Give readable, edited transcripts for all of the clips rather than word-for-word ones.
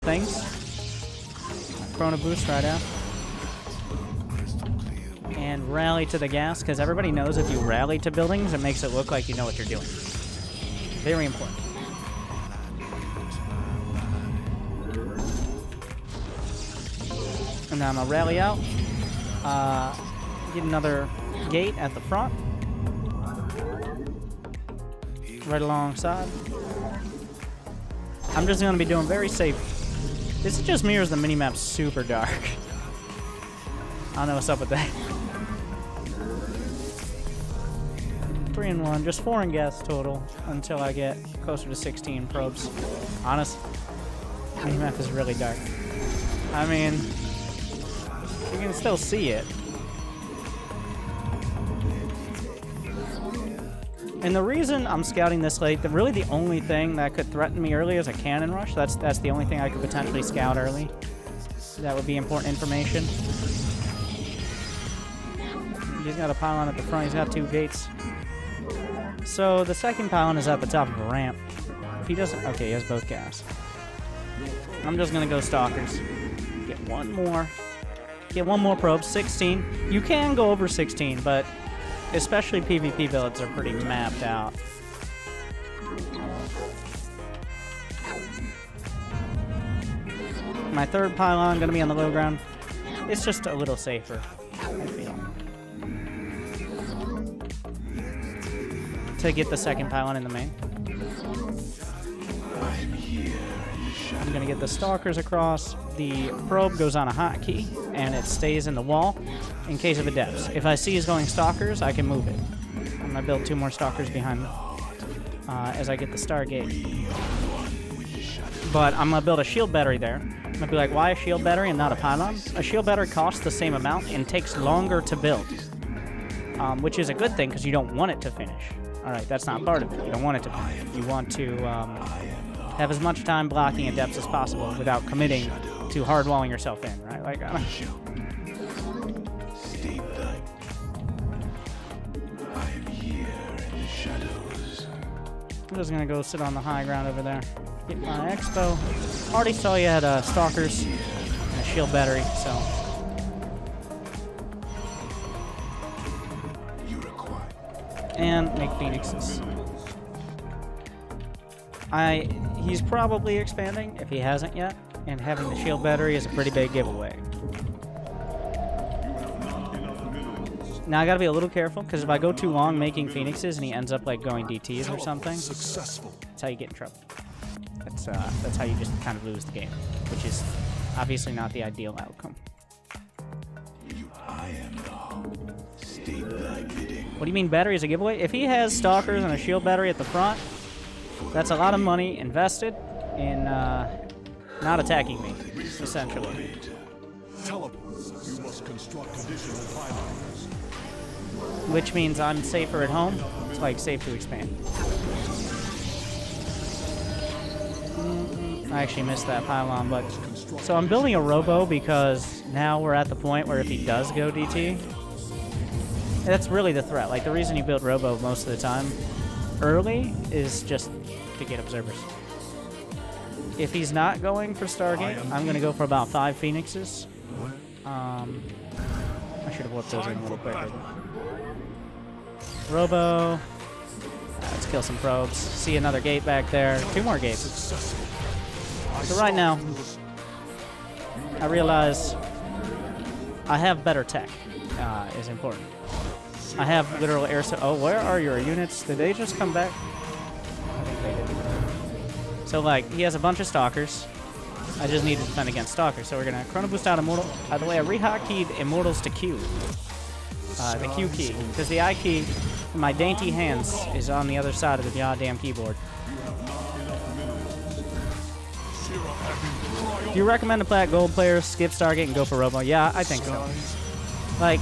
things. Chrono Boost right out. And rally to the gas, because everybody knows if you rally to buildings, it makes it look like you know what you're doing. Very important. And then I'm gonna rally out. Get another gate at the front. Right alongside. I'm just gonna be doing very safe. This just mirrors the minimap super dark. I don't know what's up with that. 3 and 1, just 4 in gas total until I get closer to 16 probes. Honest, minimap is really dark. I mean, you can still see it. And the reason I'm scouting this late, really the only thing that could threaten me early is a cannon rush. That's the only thing I could potentially scout early. That would be important information. He's got a pylon at the front. He's got 2 gates. So the second pylon is at the top of a ramp. If he doesn't... Okay, he has both gas. I'm just going to go Stalkers. Get one more. Get one more probe. 16. You can go over 16, but especially PvP builds are pretty mapped out. My third pylon going to be on the low ground. It's just a little safer, I feel. To get the second pylon in the main. I'm gonna get the Stalkers across. The probe goes on a hotkey, and it stays in the wall in case of a depth. If I see he's going Stalkers, I can move it. I'm gonna build 2 more Stalkers behind me as I get the Stargate. But I'm gonna build a shield battery there. I'm gonna be like, why a shield battery and not a pylon? A shield battery costs the same amount and takes longer to build, which is a good thing because you don't want it to finish. Alright, that's not part of it. You don't want it to finish. You want to have as much time blocking at depths as possible without committing to hardwalling yourself in, right? Like, I'm just gonna go sit on the high ground over there. Get my expo. Already saw you had Stalkers and a shield battery, so. And make Phoenixes. He's probably expanding, if he hasn't yet, and having the shield battery is a pretty big giveaway. Now I gotta be a little careful, because if I go too long making Phoenixes and he ends up like going DTs or something, that's how you get in trouble. That's how you just kind of lose the game, which is obviously not the ideal outcome. What do you mean battery is a giveaway? If he has Stalkers and a shield battery at the front, that's a lot of money invested in not attacking me, essentially. Which means I'm safer at home. It's like safe to expand. I actually missed that pylon, but so I'm building a robo because now we're at the point where if he does go DT, that's really the threat. Like, the reason you build robo most of the time early is just to get observers. If he's not going for Stargate, I'm going to go for about 5 Phoenixes. I should have warped those in a little quicker. Robo. Let's kill some probes. See another gate back there. 2 more gates. So right now, I realize I have better tech is important. I have literal air... Oh, where are your units? Did they just come back? I think they did. So, like, he has a bunch of Stalkers. I just need to defend against Stalkers. So we're going to Chrono Boost out Immortal. By the way, I re-hotkeyed Immortals to Q. The Q key. Because the I key, in my dainty hands, is on the other side of the goddamn keyboard. Do you recommend to plat gold players skip Stargate and go for Robo? Yeah, I think so. Like,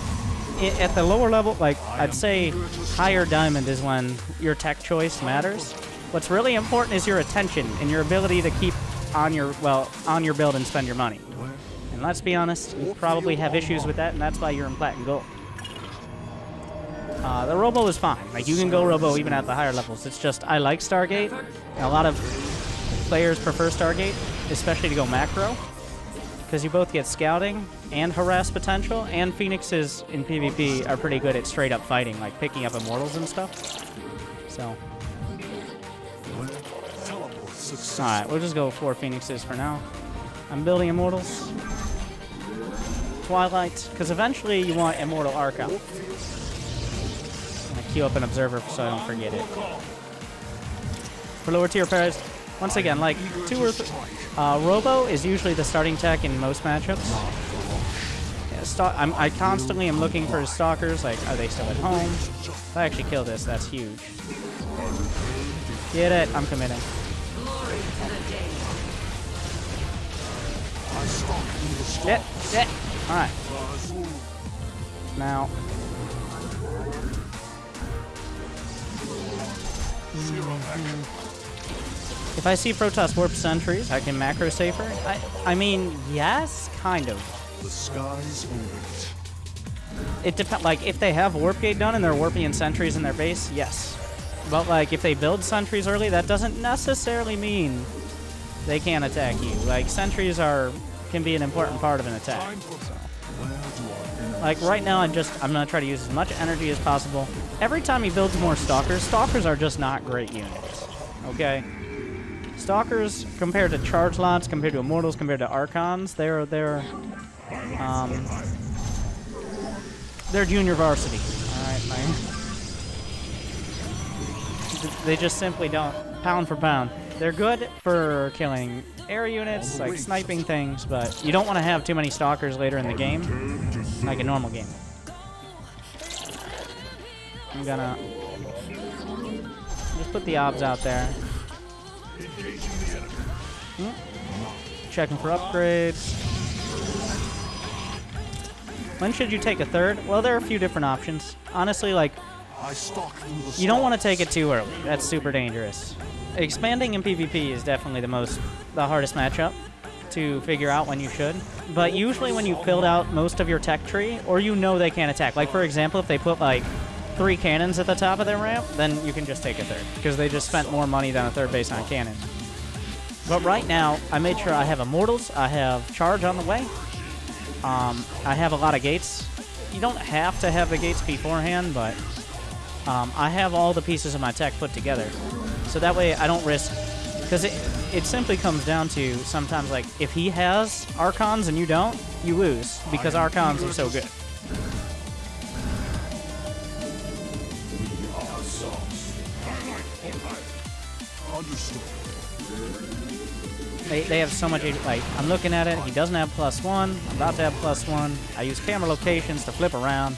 at the lower level, like, I'd say higher diamond is when your tech choice matters. What's really important is your attention and your ability to keep on your, well, on your build and spend your money. And let's be honest, you probably have issues with that, and that's why you're in plat and gold. The Robo is fine. Like, you can go Robo even at the higher levels. It's just, I like Stargate, and a lot of players prefer Stargate. especially to go macro, because you both get scouting and harass potential, and Phoenixes in PvP are pretty good at straight up fighting, like picking up immortals and stuff. So, alright, we'll just go 4 Phoenixes for now. I'm building immortals. Twilight, because eventually you want Immortal Arc up. I'm gonna queue up an observer so I don't forget it. For lower tier pairs, once again, like 2 or 3. Robo is usually the starting tech in most matchups. Yeah, I constantly am looking for stalkers, like, are they still at home? If I actually kill this, that's huge. Get it, I'm committing. Get. Alright. Now. If I see Protoss warp sentries, I can macro safer. I mean, yes, kind of. The skies it depends. Like, if they have warp gate done and they're warping in sentries in their base, yes. But like, if they build sentries early, that doesn't necessarily mean they can't attack you. Like, sentries can be an important part of an attack. So. Like, right now, I'm gonna try to use as much energy as possible. Every time he builds more stalkers are just not great units. Okay? Stalkers, compared to charge lots, compared to immortals, compared to archons, they're junior varsity. Alright, man. They just simply don't. Pound for pound. They're good for killing air units, like sniping things, but you don't want to have too many stalkers later in the game, like a normal game. I'm gonna just put the obs out there. Checking for upgrades. When should you take a third? Well, there are a few different options. Honestly, like, you don't want to take it too early. That's super dangerous. Expanding in PvP is definitely the hardest matchup to figure out when you should. But usually when you filled out most of your tech tree, or you know they can't attack. Like, for example, if they put, like, 3 cannons at the top of their ramp, then you can just take a third, because they just spent more money than a third base on cannon. But right now, I made sure I have immortals, I have charge on the way, I have a lot of gates. You don't have to have the gates beforehand, but I have all the pieces of my tech put together. So that way I don't risk, because it simply comes down to sometimes, like, if he has Archons and you don't, you lose, because Archons are so good. They have so much, like, I'm looking at it, he doesn't have +1, I'm about to have +1, I use camera locations to flip around.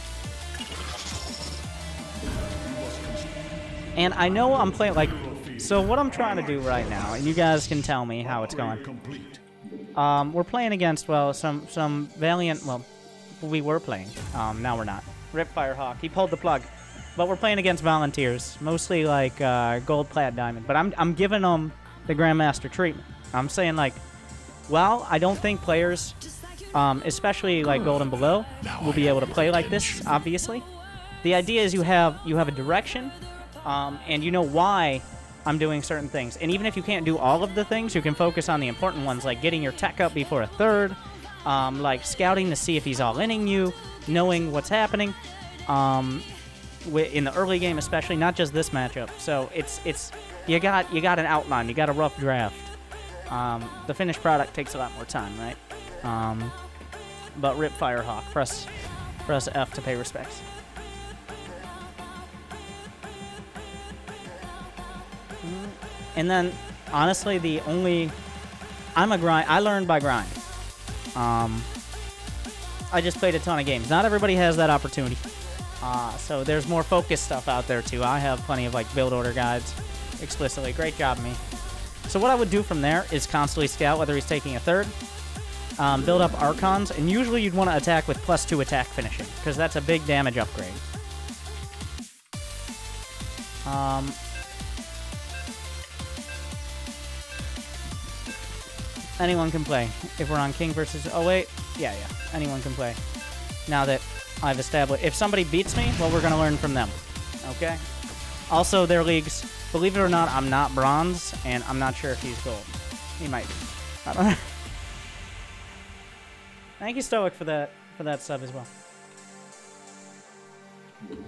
And I know I'm playing, like, so what I'm trying to do right now, and you guys can tell me how it's going. We're playing against, well, some valiant, well, we were playing, now we're not. Rip Firehawk, he pulled the plug. But we're playing against volunteers, mostly like gold, plat, diamond. But I'm giving them the Grandmaster treatment. I'm saying, like, well, I don't think players, especially like gold and below, will be able to play like this, obviously. The idea is you have a direction, and you know why I'm doing certain things. And even if you can't do all of the things, you can focus on the important ones, like getting your tech up before a third, like scouting to see if he's all-inning you, knowing what's happening. In the early game, especially, not just this matchup. So it's you got an outline, you got a rough draft. The finished product takes a lot more time, right? But Rip Firehawk, press F to pay respects. And then, honestly, I learned by grind. I just played a ton of games. Not everybody has that opportunity. So there's more focused stuff out there too. I have plenty of like build order guides explicitly. Great job, me. So what I would do from there is constantly scout whether he's taking a third, build up Archons, and usually you'd want to attack with +2 attack finishing, because that's a big damage upgrade. Anyone can play. If we're on King versus... Oh, wait. Yeah. Anyone can play. Now that I've established... If somebody beats me, well, we're going to learn from them. Okay? Also, their leagues... Believe it or not, I'm not bronze, and I'm not sure if he's gold. He might be. I don't know. Thank you, Stoic, for that sub as well.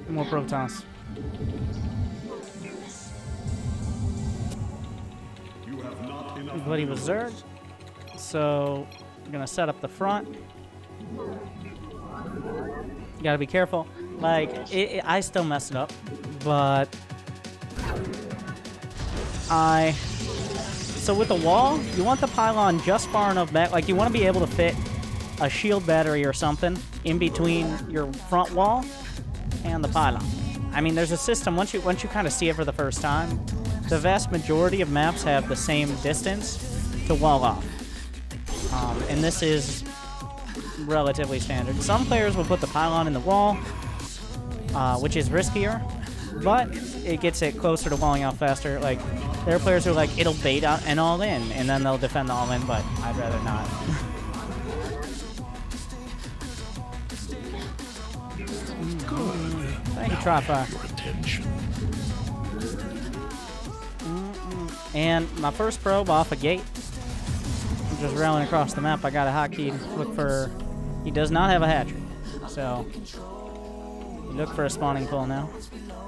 More Protoss. Everybody was Zerg. So, I'm gonna set up the front. You gotta be careful. Like, I still messed it up, but so with the wall, you want the pylon just far enough back. Like, you want to be able to fit a shield battery or something in between your front wall and the pylon. I mean, there's a system, once you kind of see it for the first time, the vast majority of maps have the same distance to wall off. And this is relatively standard. Some players will put the pylon in the wall, which is riskier, but it gets it closer to walling out faster. Like, there are players who are like, it'll bait out an all-in, and then they'll defend the all-in, but I'd rather not. Thank you, Trifire. And my first probe off a gate. I'm just railing across the map. I got a hotkey to look for... He does not have a hatchery, so you look for a spawning pool now.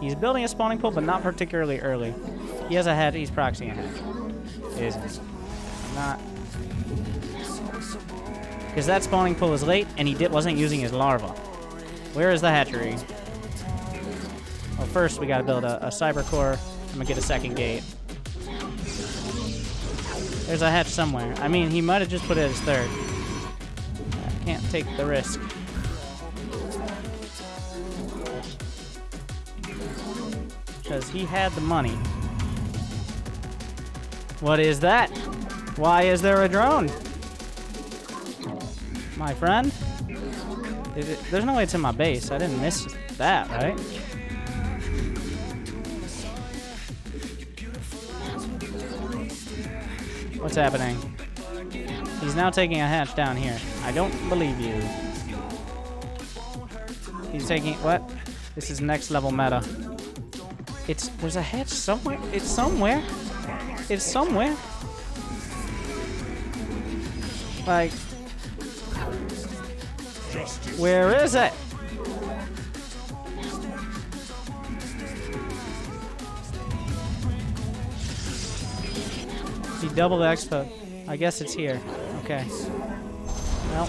He's building a spawning pool, but not particularly early. He has a hatch. He's proxying a hatch. It isn't. Not. Because that spawning pool was late, and he wasn't using his larva. Where is the hatchery? Well, first we gotta build a cyber core. I'm gonna get a second gate. There's a hatch somewhere. I mean, he might have just put it as third. I can't take the risk. Because he had the money. What is that? Why is there a drone? My friend? There's no way it's in my base. I didn't miss that, right? What's happening? He's now taking a hatch down here. I don't believe you. He's taking... What? This is next level meta. There's a hatch somewhere. It's somewhere. It's somewhere. Like... Where is it? He double expo. I guess it's here. Okay. Well.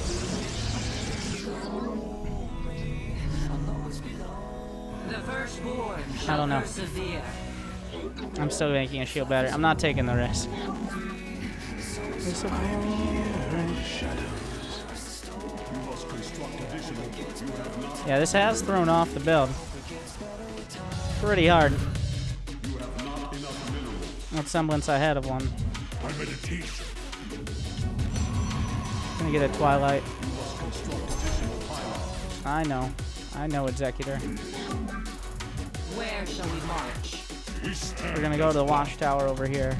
I don't know. I'm still making a shield battery. I'm not taking the risk. Yeah, this has thrown off the build. Pretty hard. What semblance I had of one. Gonna get a Twilight. I know, Executor. Where shall we march? We're gonna go to the watchtower over here.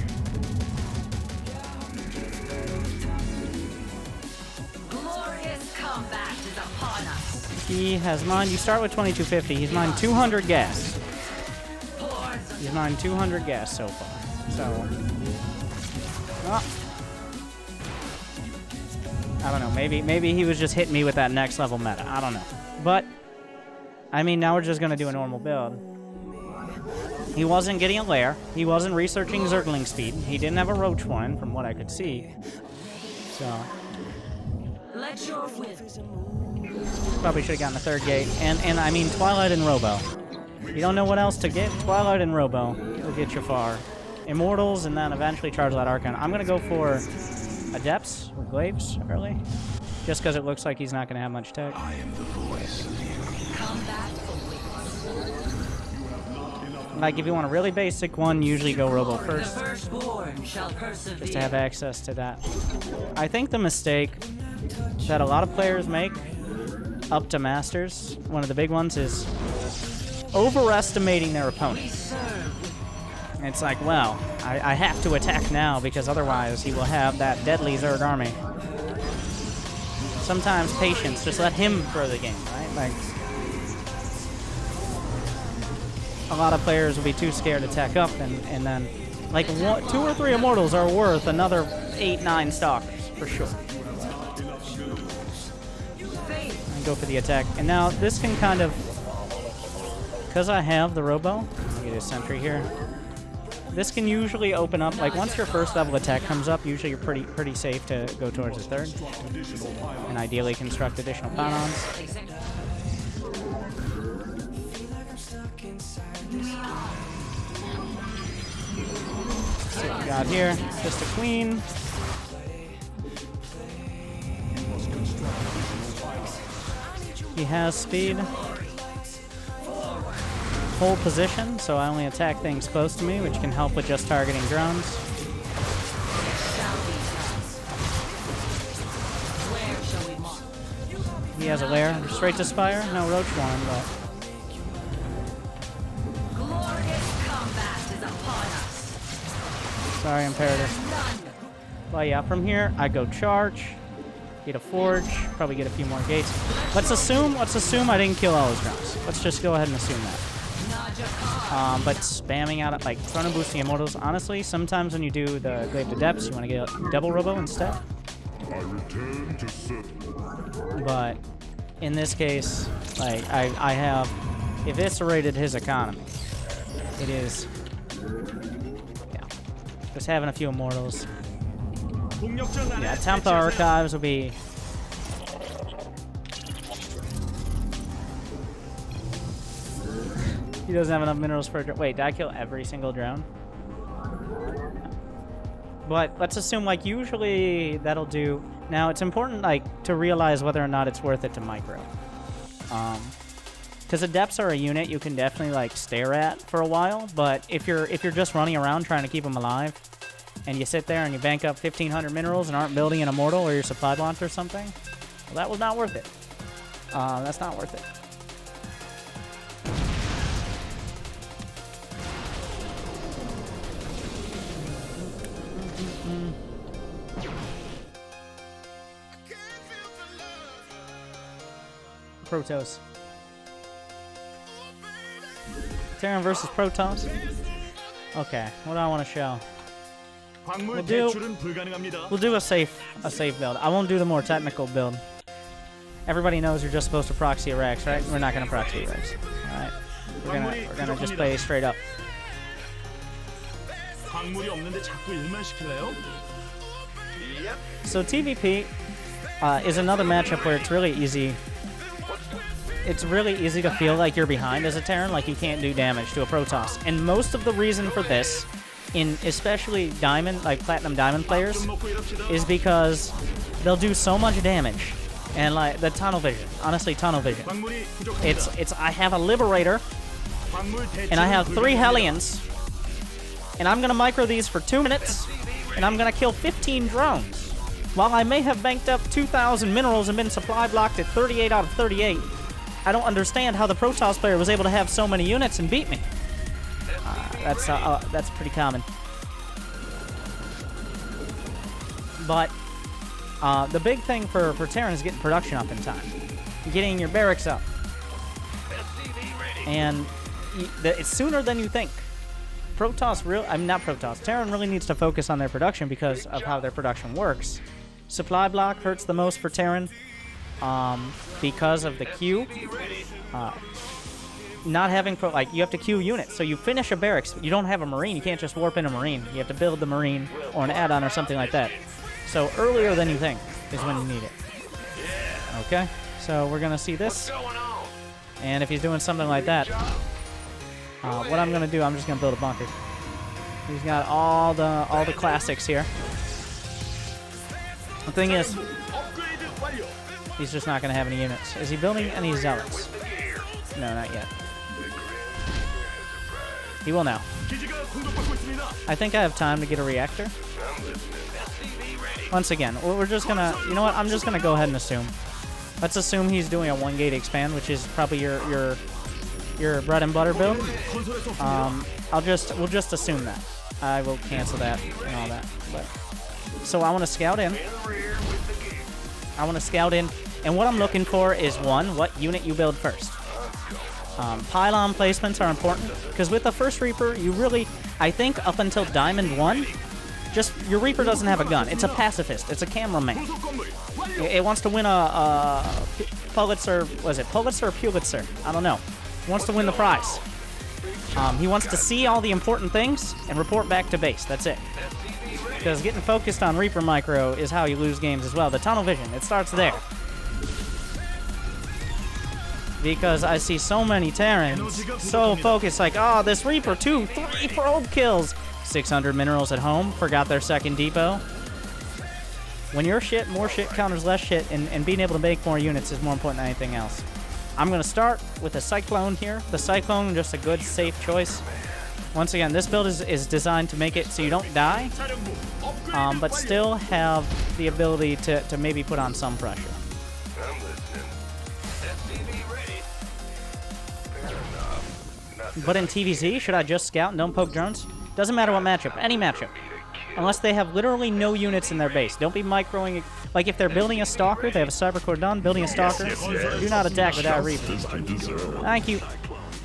Glorious combat is upon us. He has mined. You start with 2250. He's mined 200 gas. He's mined 200 gas so far. So, I don't know. Maybe he was just hitting me with that next level meta. I don't know. But I mean, now we're just gonna do a normal build. He wasn't getting a lair. He wasn't researching Zergling speed. He didn't have a roach one, from what I could see. So, let your probably should have gotten a third gate. And I mean, Twilight and Robo. You don't know what else to get? Twilight and Robo will get you far. Immortals, and then eventually charge that Archon. I'm gonna go for Adepts or Glaives early, just because it looks like he's not gonna have much tech. I am the voice of the combat awaits. Like, if you want a really basic one, usually go Robo first, The firstborn shall persevere. just to have access to that. I think the mistake that a lot of players make up to Masters, one of the big ones, is overestimating their opponent. It's like, well, I have to attack now because otherwise he will have that deadly Zerg army. Sometimes patience, just let him throw the game, right? Like, a lot of players will be too scared to tech up, and then, like, 2 or 3 Immortals are worth another 8, 9 Stalkers. for sure. And go for the attack. And now this can kind of, because I have the robo, I'll get a sentry here. This can usually open up, like once your first level attack comes up, usually you're pretty safe to go towards the third. And ideally construct additional pylons. So what we got here, just a queen. He has speed. Hold position, so I only attack things close to me, which can help with just targeting drones. He has a lair. Straight to Spire? No, Roach one, but... Sorry, Imperator. But yeah, from here, I go charge. Get a forge, probably get a few more gates. Let's assume I didn't kill all his drones. Let's just go ahead and assume that. But spamming out at like chrono boosting immortals, honestly, sometimes when you do the Glaive to Depths, you want to get a double robo instead. But in this case, like I have eviscerated his economy. It is, yeah, just having a few immortals. Yeah, Templar Archives will be... He doesn't have enough minerals for a drone. Wait, did I kill every single drone? But let's assume, like, usually that'll do... Now, it's important, like, to realize whether or not it's worth it to micro. Because the depths are a unit you can definitely, like, stare at for a while, but if you're just running around trying to keep them alive, and you sit there and you bank up 1,500 minerals and aren't building an immortal or your supply launch or something, well, that was not worth it. That's not worth it. Protoss. Terran versus Protoss. Okay, what do I want to show? We'll do a safe build. I won't do the more technical build. Everybody knows you're just supposed to proxy a Rex, right? We're not gonna proxy a Rex. Alright. We're gonna just play straight up. So TVP is another matchup where it's really easy. It's really easy to feel like you're behind as a Terran, like you can't do damage to a Protoss. And most of the reason for this, in especially Diamond, like Platinum Diamond players, is because they'll do so much damage. And like the tunnel vision, honestly, tunnel vision. It's I have a Liberator, and I have 3 Hellions, and I'm gonna micro these for 2 minutes, and I'm gonna kill 15 drones. While I may have banked up 2,000 minerals and been supply blocked at 38 out of 38, I don't understand how the Protoss player was able to have so many units and beat me. That's pretty common. But the big thing for Terran is getting production up in time, getting your barracks up, and it's sooner than you think. Terran really needs to focus on their production because of how their production works. Supply block hurts the most for Terran because of the queue. Not having, you have to queue units. So you finish a barracks, you don't have a Marine, you can't just warp in a Marine. You have to build the Marine or an add-on or something like that. So earlier than you think is when you need it. Okay, so we're gonna see this. And if he's doing something like that, what I'm gonna do, I'm just gonna build a bunker. He's got all the classics here. The thing is, he's just not gonna have any units. Is he building any zealots? No, not yet. He will now. I think I have time to get a reactor. Once again, we're just gonna, you know what? I'm just gonna go ahead and assume. Let's assume he's doing a 1-gate expand, which is probably your bread and butter build. We'll just assume that. I will cancel that and all that. But so I want to scout in. And what I'm looking for is, one, what unit you build first. Pylon placements are important, because with the first Reaper, you really, I think up until Diamond 1, Just, your Reaper doesn't have a gun. It's a pacifist. It's a cameraman. It wants to win a Pulitzer, was it Pulitzer or Pulitzer? I don't know. It wants to win the prize. He wants to see all the important things and report back to base. That's it. Because getting focused on Reaper Micro is how you lose games as well. The tunnel vision, it starts there. Because I see so many Terrans so focused, like, oh, this Reaper, 2, 3 probe kills. 600 minerals at home, forgot their second depot. When your shit, more shit counters less shit, and being able to make more units is more important than anything else. I'm going to start with a Cyclone here. The Cyclone, just a good, safe choice. Once again, this build is designed to make it so you don't die, but still have the ability to maybe put on some pressure. But in TVZ, should I just scout and don't poke drones? Doesn't matter what matchup, any matchup. Unless they have literally no units in their base. Don't be microing. Like, if they're building a Stalker, they have a Cyber Cordon, building a Stalker, do not attack without Reaper. Thank you.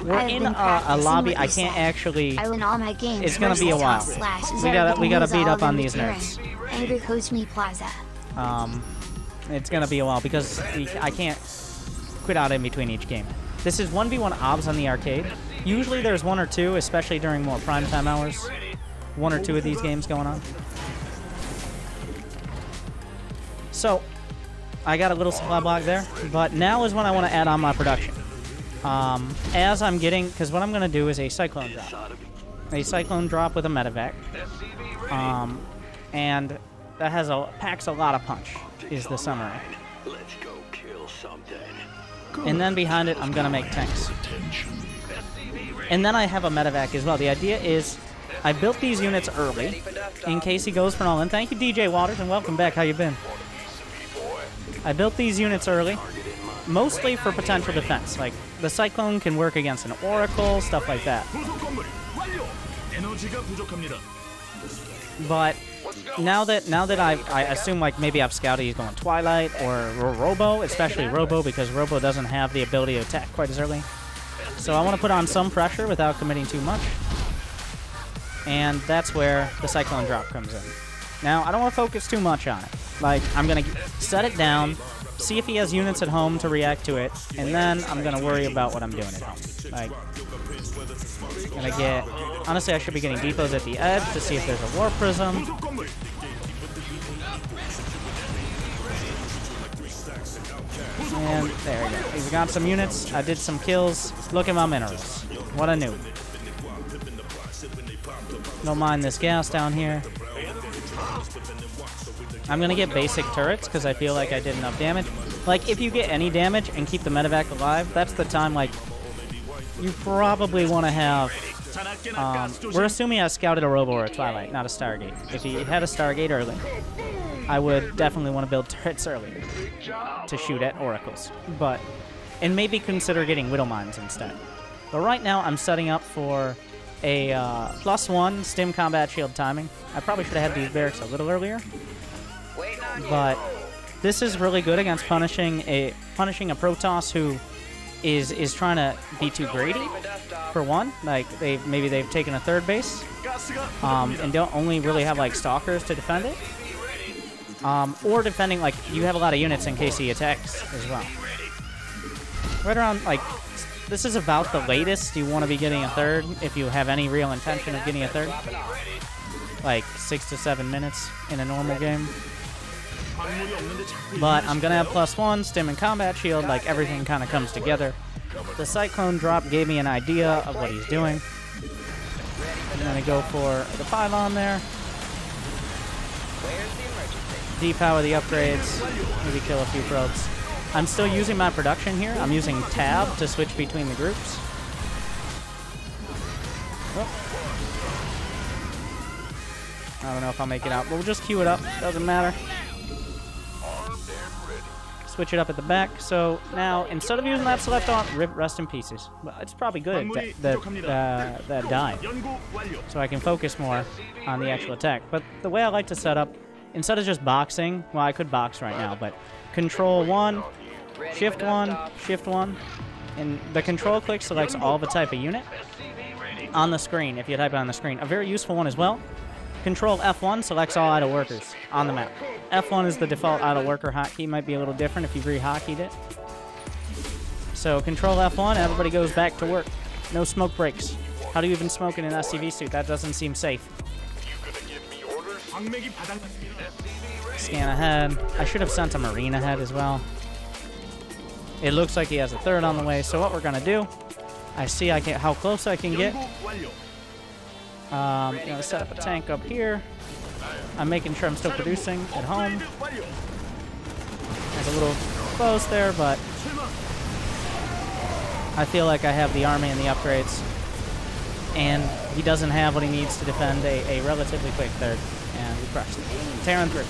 We're in a lobby. I can't actually. I win all my games. It's gonna be a while. We gotta beat up on these nerds. Angry Coach Me Plaza. It's gonna be a while because I can't quit out in between each game. This is 1v1 obs on the arcade. Usually there's 1 or 2, especially during more primetime hours. 1 or 2 of these games going on. So, I got a little supply block there, but now is when I want to add on my production. As I'm getting, because what I'm going to do is a Cyclone drop. A Cyclone drop with a medevac. And that has packs a lot of punch, is the summary. Let's go kill something. And then behind it, I'm going to make tanks. And then I have a medevac as well. The idea is, I built these units early, in case he goes for an all-in. Thank you, DJ Waters, and welcome back. How you been? I built these units early, mostly for potential defense. Like, the Cyclone can work against an Oracle, stuff like that. But now that I assume, like, maybe I've scouted he's going Twilight or Robo, especially Robo, because Robo doesn't have the ability to attack quite as early. So I want to put on some pressure without committing too much. And that's where the Cyclone drop comes in. Now, I don't want to focus too much on it. Like, I'm going to set it down, see if he has units at home to react to it, and then I'm going to worry about what I'm doing at home. Like, gonna get... Honestly, I should be getting depots at the edge to see if there's a War Prism. And there we go. He's got some units. I did some kills. Look at my minerals. What a noob. Don't mind this gas down here. I'm going to get basic turrets because I feel like I did enough damage. Like, if you get any damage and keep the medevac alive, that's the time, like, you probably want to have... we're assuming I scouted a Robo or a Twilight, not a Stargate. If he had a Stargate early, I would definitely want to build turrets early to shoot at Oracles. But, and maybe consider getting Widow Mines instead. But right now, I'm setting up for a +1 stim combat shield timing. I probably should have had these barracks a little earlier. But this is really good against punishing a Protoss who is trying to be too greedy, for one. Like, maybe they've taken a third base, and don't only really have, like, Stalkers to defend it. Or defending, like, you have a lot of units in case he attacks as well. Right around, like, this is about the latest you want to be getting a third, if you have any real intention of getting a third. Like, 6 to 7 minutes in a normal game. But I'm going to have +1, stim and combat shield, like everything kind of comes together. The Cyclone drop gave me an idea of what he's doing. I'm going to go for the pylon there. Depower the upgrades, maybe kill a few probes. I'm still using my production here. I'm using tab to switch between the groups. Oh. I don't know if I'll make it out, but we'll just queue it up. Doesn't matter. Switch it up at the back. So now, instead of using that select on, rest in pieces. But it's probably good that died. So I can focus more on the actual attack. But the way I like to set up, instead of just boxing, well, I could box right now, but Control 1, Shift 1, Shift 1, and the control click selects all the type of unit on the screen, if you type it on the screen. A very useful one as well Control F1 selects all idle workers on the map. F1 is the default idle worker hotkey. Might be a little different if you've re-hotkeyed it. So Control F1, everybody goes back to work. No smoke breaks. How do you even smoke in an SCV suit? That doesn't seem safe. Scan ahead. I should have sent a Marine ahead as well. It looks like he has a third on the way. So what we're gonna do? I see how close I can get. Gonna set up a tank up here. I'm making sure I'm still producing at home. It's a little close there, but I feel like I have the army and the upgrades. And he doesn't have what he needs to defend a relatively quick third. And we crushed it. Terran through.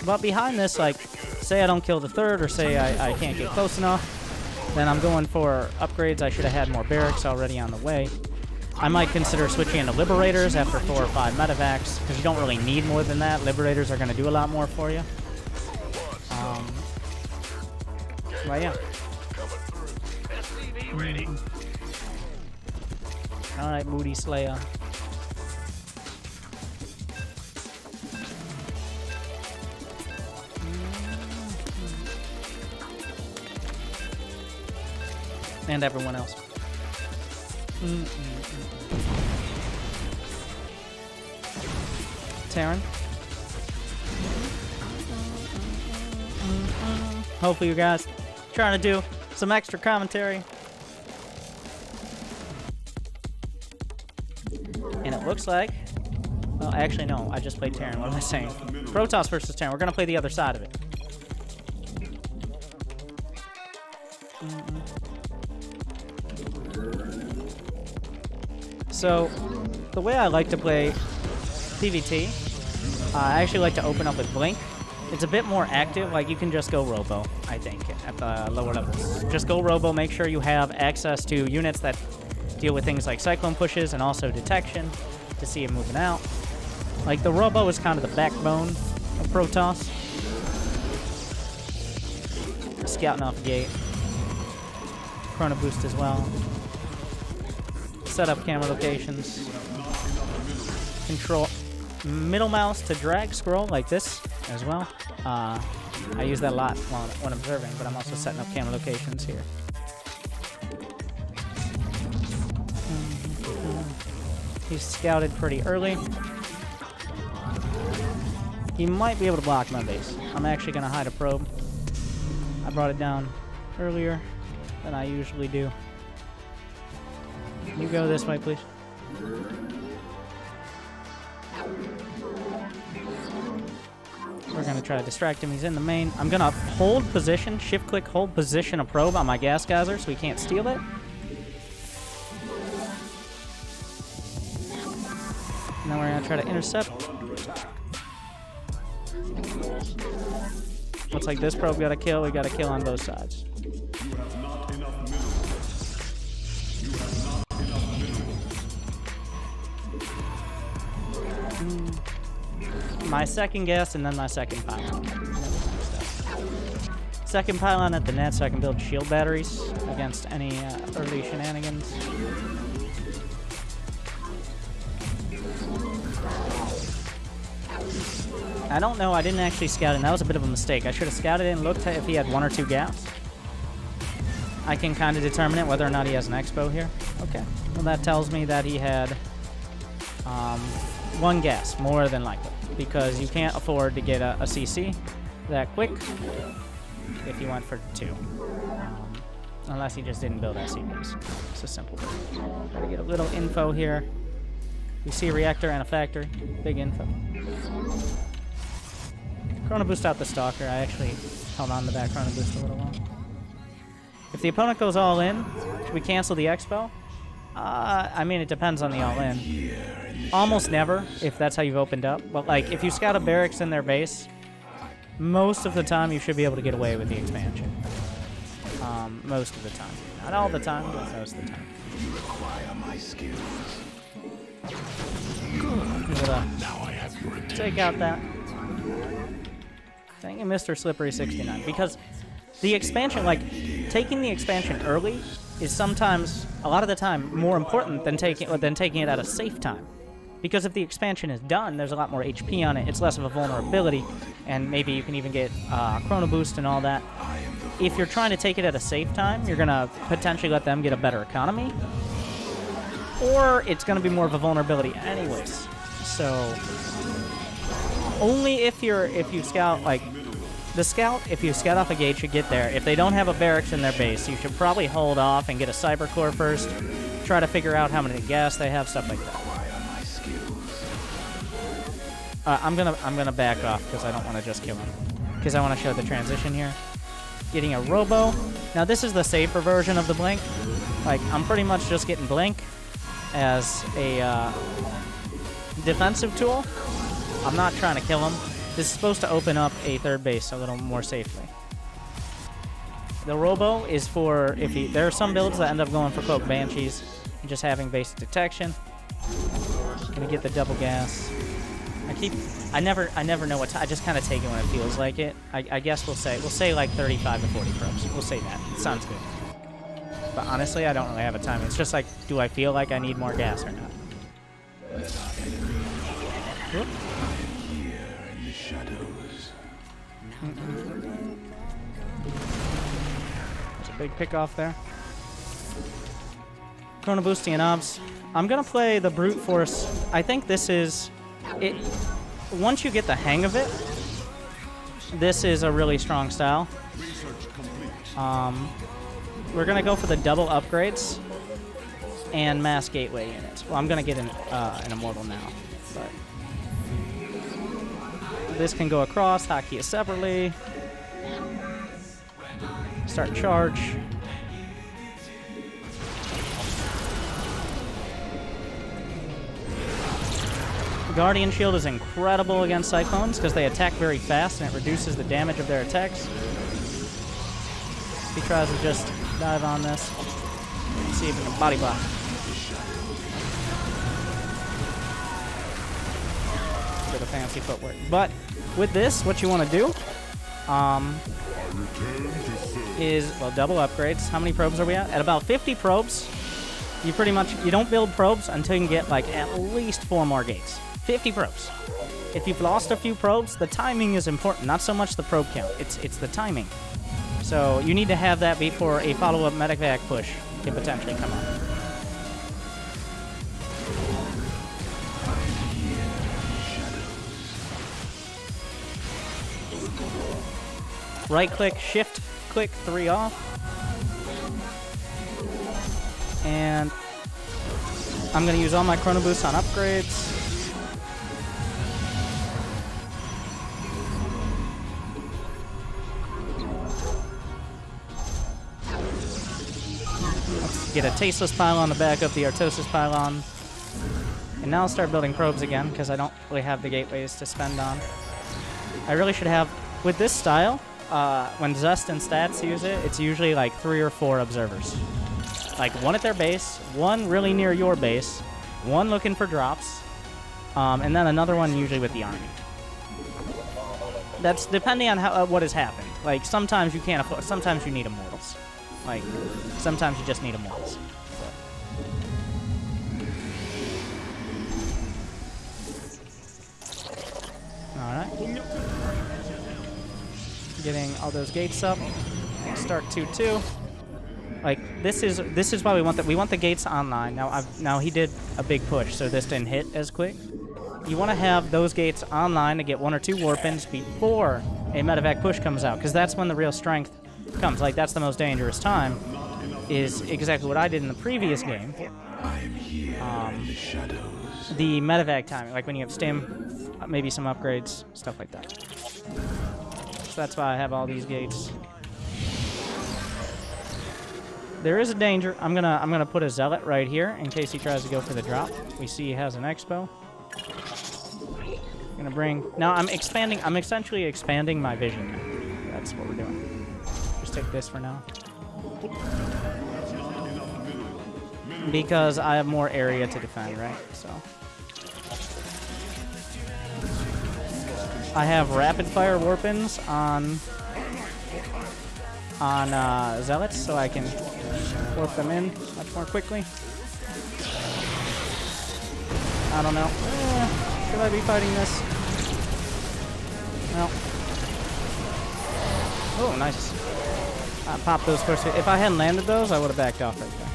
But behind this, like, say I don't kill the third, or say I can't get close enough, then I'm going for upgrades. I should have had more barracks already on the way. I might consider switching into Liberators after 4 or 5 medevacs, because you don't really need more than that. Liberators are going to do a lot more for you. But yeah. Alright, Moody Slayer. And everyone else. Terran. Hopefully you guys trying to do some extra commentary. And it looks like... Well, actually, no. I just played Terran. What am I saying? Protoss versus Terran. We're going to play the other side of it. So, the way I like to play PvT, I actually like to open up with Blink. It's a bit more active. Like, you can just go Robo, I think, at the lower levels. Just go Robo. Make sure you have access to units that deal with things like Cyclone pushes and also detection to see him moving out. Like, the Robo is kind of the backbone of Protoss. Scouting off gate. Chrono boost as well. Set up camera locations. Control middle mouse to drag scroll like this as well. I use that a lot when observing, but I'm also setting up camera locations here. He's scouted pretty early. He might be able to block my base. I'm actually going to hide a probe. I brought it down earlier than I usually do. You go this way, please. We're going to try to distract him. He's in the main. I'm going to hold position, shift-click, hold position a probe on my gas geyser so he can't steal it. Now we're going to try to intercept. Looks like this probe got a kill. We got a kill on both sides. My second gas and then my second pylon. Second pylon at the net so I can build shield batteries against any early shenanigans. I don't know. I didn't actually scout in. That was a bit of a mistake. I should have scouted in and looked at if he had 1 or 2 gas. I can kind of determine it whether or not he has an expo here. Okay. Well, that tells me that he had 1 gas, more than likely. Because you can't afford to get a CC that quick if you went for 2. Unless he just didn't build SCVs. It's a simple thing. Try to get a little info here. We see a reactor and a factory. Big info. Chrono boost out the Stalker. I actually held on to that Chrono boost a little while. If the opponent goes all in, should we cancel the expo? I mean, it depends on the all in. Almost never, if that's how you've opened up. But, like, if you scout a barracks in their base, most of the time you should be able to get away with the expansion. Most of the time. Not all the time, but most of the time. You require my skills. Now I have your attention. Take out that. Thank you, Mr. Slippery 69. Because the expansion, like, taking the expansion early is sometimes, a lot of the time, more important than taking it at a safe time. Because if the expansion is done, there's a lot more HP on it. It's less of a vulnerability, and maybe you can even get chrono boost and all that. If you're trying to take it at a safe time, you're gonna potentially let them get a better economy, or it's gonna be more of a vulnerability anyways. So only if you scout, like the scout, if you scout off a gate, should get there. If they don't have a barracks in their base, you should probably hold off and get a cyber core first. Try to figure out how many gas they have, stuff like that. I'm gonna back off because I don't want to just kill him. Because I want to show the transition here. Getting a robo. Now this is the safer version of the blink. Like I'm pretty much just getting blink as a defensive tool. I'm not trying to kill him. This is supposed to open up a third base a little more safely. The robo is for if he. There are some builds that end up going for Cloak Banshees and just having basic detection. Gonna get the double gas. I never know what I just kind of take it when it feels like it. I guess we'll say like 35 to 40 probes. We'll say that. It sounds good. But honestly, I don't really have a time. It's just like, do I feel like I need more gas or not? Whoop. There's a big pick off there. Chrono boosting and obs. I'm gonna play the brute force. I think this is it. Once you get the hang of it, this is a really strong style. We're gonna go for the double upgrades and mass gateway units. Well, I'm gonna get an immortal now, but this can go across. Hotkey it separately. Start charge. Guardian Shield is incredible against Cyclones because they attack very fast and it reduces the damage of their attacks. He tries to just dive on this. See if we can body block. Bit of fancy footwork. But with this, what you want to do is, well, double upgrades. How many probes are we at? At about 50 probes, you pretty much, you don't build probes until you can get like at least 4 more gates. 50 probes. If you've lost a few probes, the timing is important. Not so much the probe count. It's the timing. So you need to have that before a follow-up medevac push can potentially come up. Right-click, shift-click 3 off. And I'm going to use all my chrono boosts on upgrades. Get a tasteless pylon to back up the Artosis pylon. And now I'll start building probes again, because I don't really have the gateways to spend on. I really should have, with this style, when Zest and Stats use it, it's usually like 3 or 4 observers. Like 1 at their base, 1 really near your base, 1 looking for drops, and then another one usually with the army. That's depending on how what has happened. Like sometimes you can't afford, sometimes you need immortals. Like, sometimes you just need immortals. Alright. Getting all those gates up. Start 2-2. Like, this is why we want the gates online. Now he did a big push, so this didn't hit as quick. You want to have those gates online to get 1 or 2 warpins before a medevac push comes out, because that's when the real strength comes. Like, that's the most dangerous time, is exactly what I did in the previous game. The medevac timing, like when you have stim, maybe some upgrades, stuff like that. So that's why I have all these gates. There is a danger. I'm gonna put a zealot right here in case he tries to go for the drop. We see he has an expo. Gonna bring. Now I'm expanding. I'm essentially expanding my vision. That's what we're doing. Just take this for now. Because I have more area to defend, right? So I have rapid fire warpins on zealots, so I can warp them in much more quickly. I don't know. Should I be fighting this? No. Oh, nice. I popped those first. If I hadn't landed those, I would have backed off right there.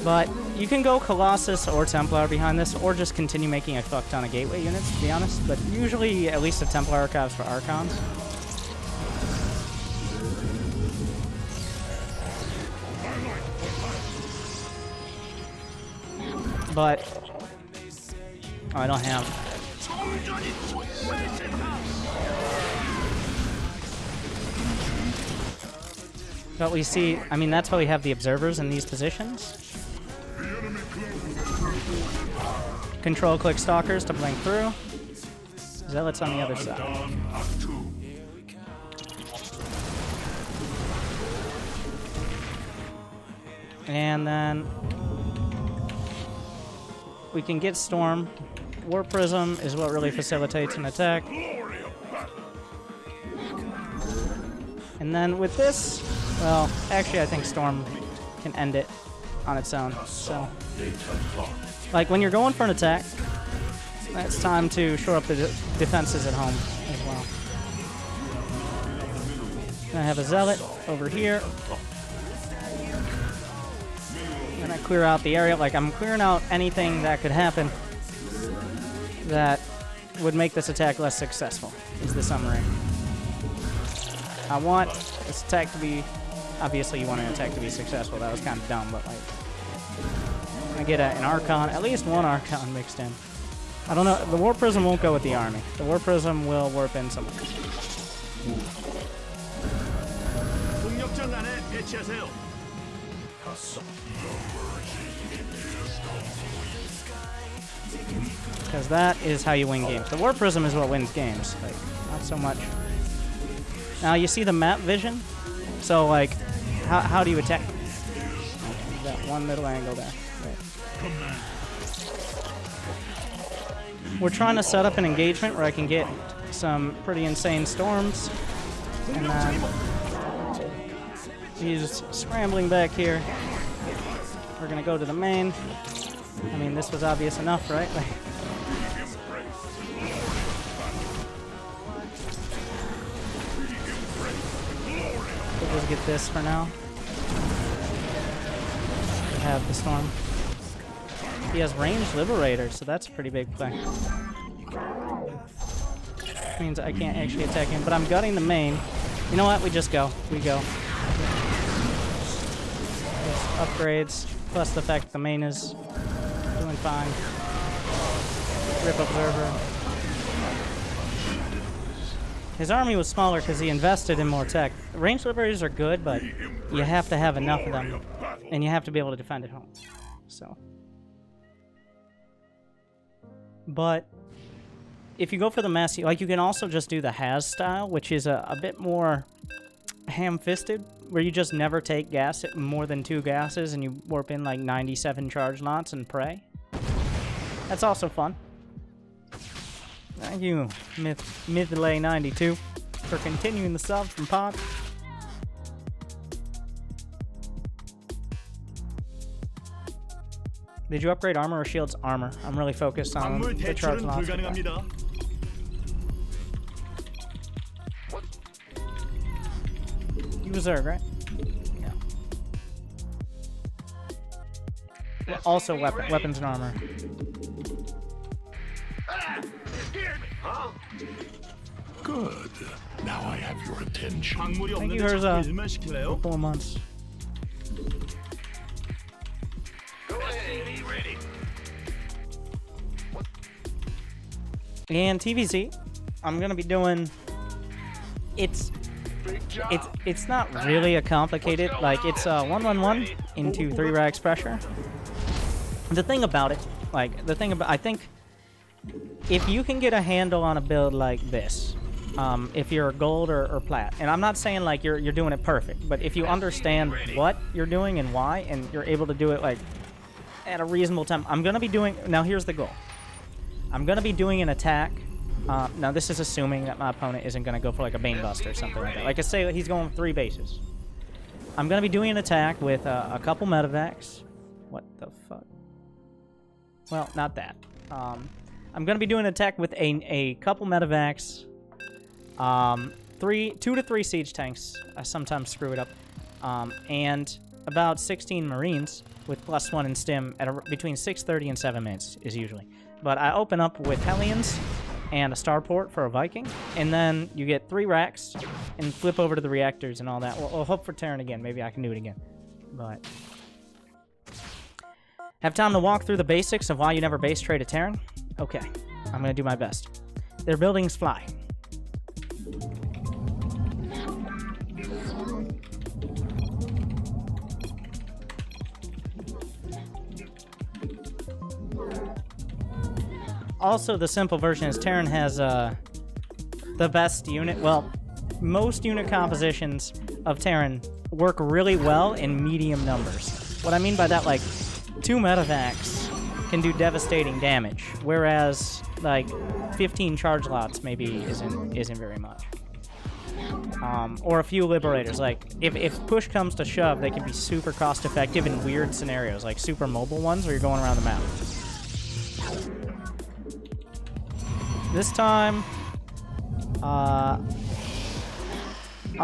But you can go Colossus or Templar behind this, or just continue making a fuck ton of gateway units, to be honest. But usually, at least the Templar archives for Archons. But oh, I don't have. But we see, I mean, that's why we have the observers in these positions. Control click stalkers to blink through. Zealots on the other side. And then we can get Storm. War Prism is what really facilitates an attack. And then with this, well, actually I think Storm can end it on its own. So, like when you're going for an attack, it's time to shore up the defenses at home as well. And I have a Zealot over here. And I clear out the area. Like I'm clearing out anything that could happen that would make this attack less successful, is the summary. I want this attack to be, obviously you want an attack to be successful. That was kind of dumb, but like, I get an Archon, at least one Archon mixed in. I don't know, the War Prism won't go with the army. The War Prism will warp in somewhere. Because that is how you win games. The War Prism is what wins games, like, not so much. Now you see the map vision? So like, how do you attack? That one little angle there. Right. We're trying to set up an engagement where I can get some pretty insane storms. And then he's scrambling back here. We're gonna go to the main. I mean, this was obvious enough, right? We'll just get this for now. We have the storm. He has ranged Liberator, so that's a pretty big play. Means I can't actually attack him, but I'm gutting the main. You know what? We just go. We go. Just upgrades, plus the fact that the main is doing fine. Rip Observer. His army was smaller because he invested in more tech. Ranged Liberators are good, but you have to have enough of them, and you have to be able to defend at home. So, but if you go for the mass, like you can also just do the Has style, which is a bit more ham-fisted, where you just never take gas more than 2 gases, and you warp in like 97 charge lots and pray. That's also fun. Thank you, Mythlay92, for continuing the sub from Pod. Did you upgrade armor or shields? Armor. I'm really focused on the charge lots. You was Zerg, right? Yeah. Also weapons and armor. Good. Now I have your attention. Thank you, Herza, for 4 months. Go ahead, be ready. And TVZ, I'm gonna be doing. It's not really a complicated, like it's 1-1-1 into 3 rags pressure. The thing about it, I think if you can get a handle on a build like this, if you're gold or plat, and I'm not saying like you're doing it perfect, but if you understand what you're doing and why, and you're able to do it like at a reasonable time, I'm gonna be doing. Now here's the goal. I'm gonna be doing an attack. Now this is assuming that my opponent isn't gonna go for like a Bane Buster or something like that. Like I say, he's going with 3 bases. I'm gonna be doing an attack with a couple medevacs. What the fuck? Well, not that. I'm going to be doing a tech with a couple medevacs, 2 to 3 siege tanks. I sometimes screw it up. And about 16 Marines with +1 in stim at between 6:30 and 7 minutes is usually. But I open up with Hellions and a starport for a Viking, and then you get 3 racks and flip over to the reactors and all that. We'll hope for Terran again. Maybe I can do it again. But have time to walk through the basics of why you never base trade a Terran? Okay, I'm gonna do my best. Their buildings fly. Also, the simple version is Terran has the best unit. Well, most unit compositions of Terran work really well in medium numbers. What I mean by that, like, 2 medevacs can do devastating damage, whereas like 15 charge lots maybe isn't very much. Or a few liberators. Like if push comes to shove, they can be super cost effective in weird scenarios, like super mobile ones where you're going around the map. This time, I'll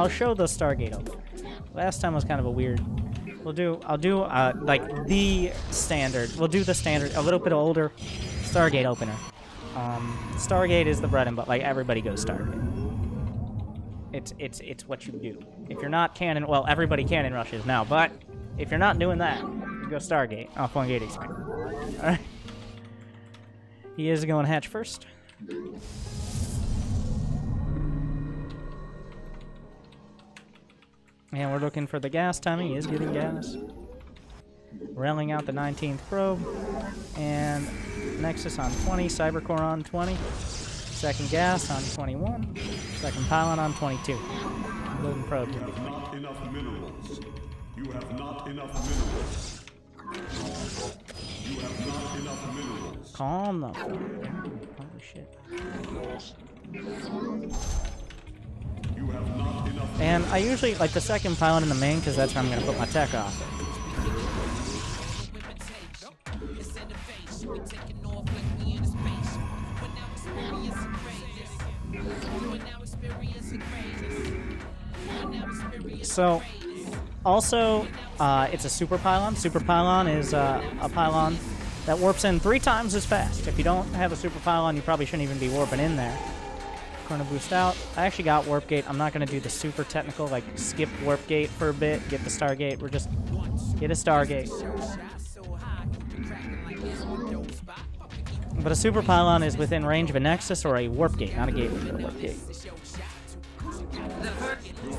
show the Stargate open. Last time was kind of a weird. I'll do like the standard. We'll do the standard, a little bit older Stargate opener. Stargate is the bread and butter. Like everybody goes Stargate. It's what you do. If you're not cannon, well, everybody cannon rushes now. But if you're not doing that, you go Stargate. Off one gate experience. All right. He is going hatch first. And we're looking for the gas timing. He is getting gas. Railing out the 19th probe. And Nexus on 20. Cybercore on 20. Second gas on 21. Second pylon on 22. Loading probe. You have not enough minerals. You have not enough minerals. You have not enough minerals. Calm the fuck down. Holy shit. And I usually like the second pylon in the main because that's where I'm going to put my tech off. So, also, it's a super pylon. Super pylon is a pylon that warps in 3 times as fast. If you don't have a super pylon, you probably shouldn't even be warping in there. Corner boost out. I actually got warp gate. I'm not going to do the super technical, like skip warp gate for a bit, get the Stargate. We're just get a Stargate. But a super pylon is within range of a Nexus or a warp gate, not a gateway, but a warp gate.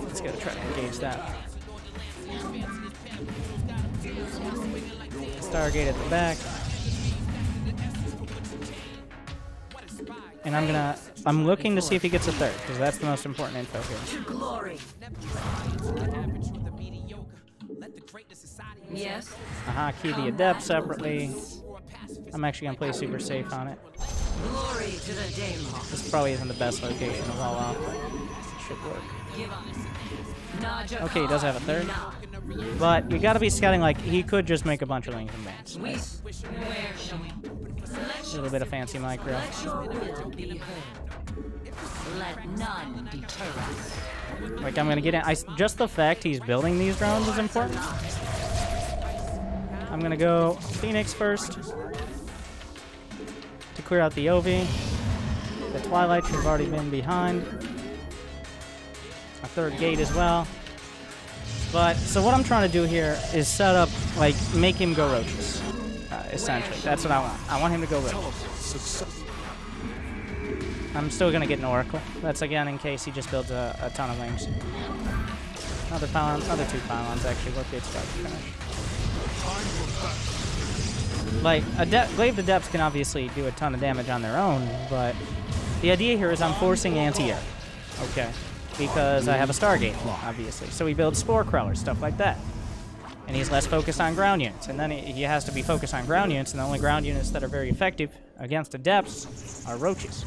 Let's go try to engage that. Stargate at the back. And I'm looking to see if he gets a third, because that's the most important info here. Glory. Yes. Aha, key the Adept separately. I'm actually going to play super safe on it. Glory to the Daemon. This probably isn't the best location to wall off, but it should work. Okay, he does have a third. But you gotta be scouting, like, he could just make a bunch of lanes in advance. Right? A little bit of fancy micro. Let none deter us. Like, I'm gonna get in. Just the fact he's building these drones is important. I'm gonna go Phoenix first to clear out the OV. The Twilight should have already been behind. A third gate as well. But, so what I'm trying to do here is set up, like, make him go roaches. Essentially. That's what I want. I want him to go roaches. I'm still going to get an Oracle. That's, again, in case he just builds a ton of lanes. Another pylon, other 2 pylons, actually. Warp gate's about to finish. Like, Glaive Adepts can obviously do a ton of damage on their own, but the idea here is I'm forcing anti-air. Okay. Because I have a Stargate, obviously. So he builds Spore Crawlers, stuff like that. And he's less focused on ground units. And then he has to be focused on ground units, and the only ground units that are very effective against Adepts are Roaches.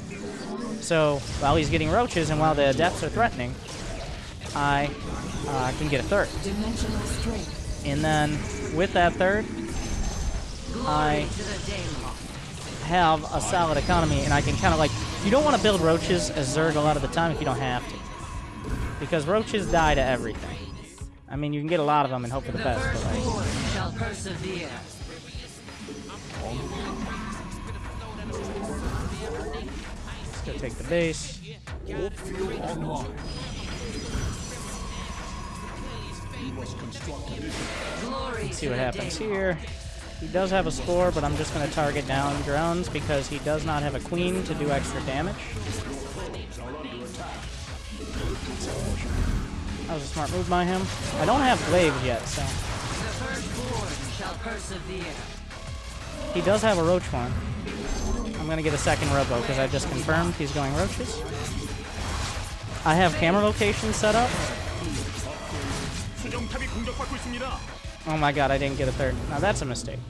So while he's getting Roaches and while the Adepts are threatening, I can get a third. And then with that third, I have a solid economy, and I can kind of like... You don't want to build roaches as Zerg a lot of the time if you don't have to. Because roaches die to everything. I mean, you can get a lot of them and hope for the best, but like... Shall persevere. Let's go take the base. Warp field online. You must construct additional. Glory See what happens here. He does have a spore, but I'm just going to target down drones because he does not have a queen to do extra damage. That was a smart move by him. I don't have glaives yet, so... The firstborn shall persevere. He does have a roach one. I'm going to get a second robo because I just confirmed he's going roaches. I have camera location set up. Oh my god, I didn't get a third. Now that's a mistake.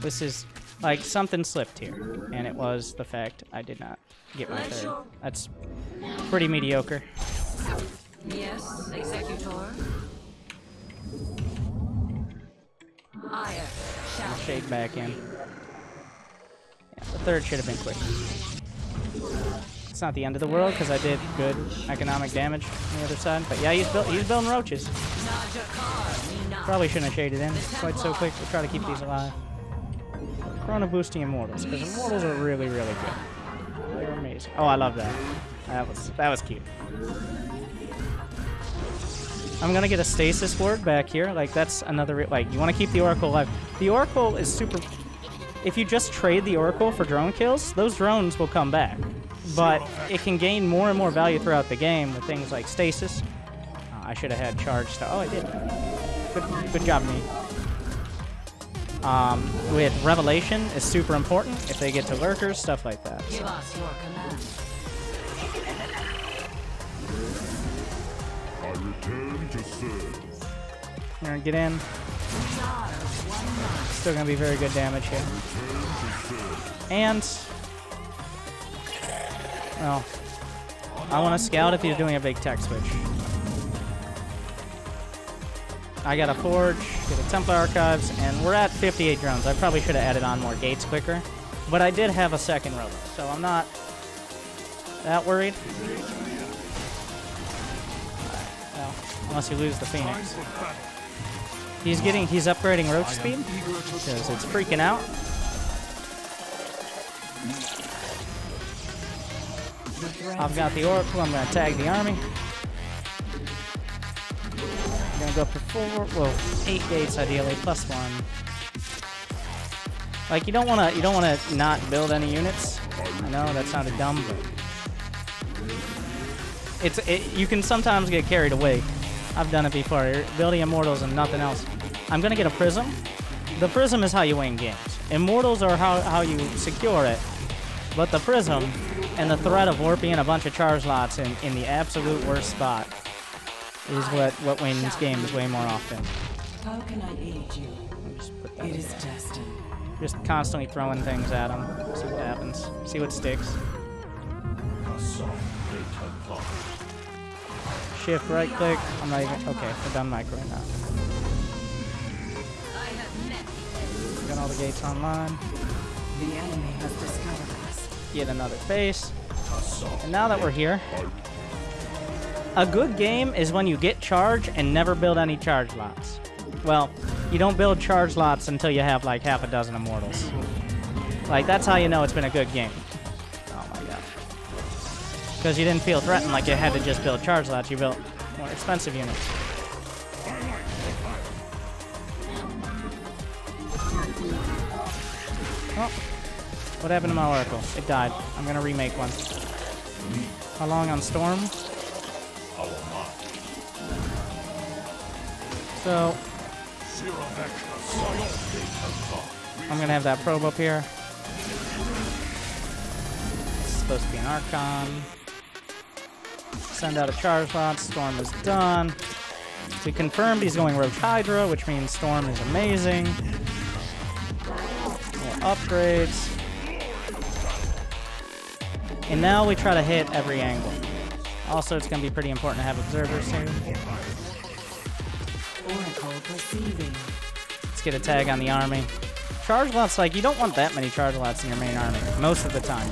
This is, like, something slipped here. And it was the fact I did not get my third. That's pretty mediocre. Yes, Executor. Ire shall Shade back in. Yeah, the third should have been quick. It's not the end of the world because I did good economic damage on the other side. But yeah, he's building roaches. Probably shouldn't have shaded in quite so quick. We'll try to keep these alive. Chrono boosting Immortals, because Immortals are really, really good. They're amazing. Oh, I love that. That was cute. I'm gonna get a stasis ward back here. Like, that's another, like, you want to keep the Oracle alive. The Oracle is super... If you just trade the Oracle for drone kills, those drones will come back. But it can gain more and more value throughout the game with things like stasis. I should have had charge stuff. Oh, I did. Good job, me. With Revelation is super important if they get to lurkers, stuff like that. give us your command. I return to serve. We're gonna get in. Still gonna be very good damage here. And... Well, I want to scout if he's doing a big tech switch. I got a Forge, get a Templar Archives, and we're at 58 drones. I probably should have added on more gates quicker. But I did have a second robo, so I'm not that worried. Well, unless you lose the Phoenix. He's upgrading roach speed, because it's freaking out. I've got the Oracle, I'm going to tag the army. I'm going to go for 8 gates ideally, +1. Like, you don't want to not build any units. I know that sounded dumb, but you can sometimes get carried away. I've done it before. You're building Immortals and nothing else. I'm going to get a Prism. The Prism is how you win games. Immortals are how you secure it. But the Prism and the threat of warping a bunch of charge lots in the absolute worst spot is what wins games way more often. How can I aid you? It is destined. Just constantly throwing things at them. See what happens. See what sticks. Shift right click. I'm not even... Okay, we're done micro now. Got all the gates online. The enemy has discovered us. Get another base. And now that we're here, a good game is when you get charge and never build any charge lots. Well, you don't build charge lots until you have like half a dozen Immortals. Like, that's how you know it's been a good game. Oh my god. Because you didn't feel threatened like you had to just build charge lots, you built more expensive units. Oh. What happened to my Oracle? It died. I'm gonna remake one. How long on Storm? So... I'm gonna have that probe up here. It's supposed to be an Archon. Send out a charge lot. Storm is done. We confirmed he's going Roach Hydra, which means Storm is amazing. More upgrades. And now we try to hit every angle. Also, it's going to be pretty important to have observers soon. Oracle perceiving. Let's get a tag on the army. charge lots, like, you don't want that many charge lots in your main army, most of the time.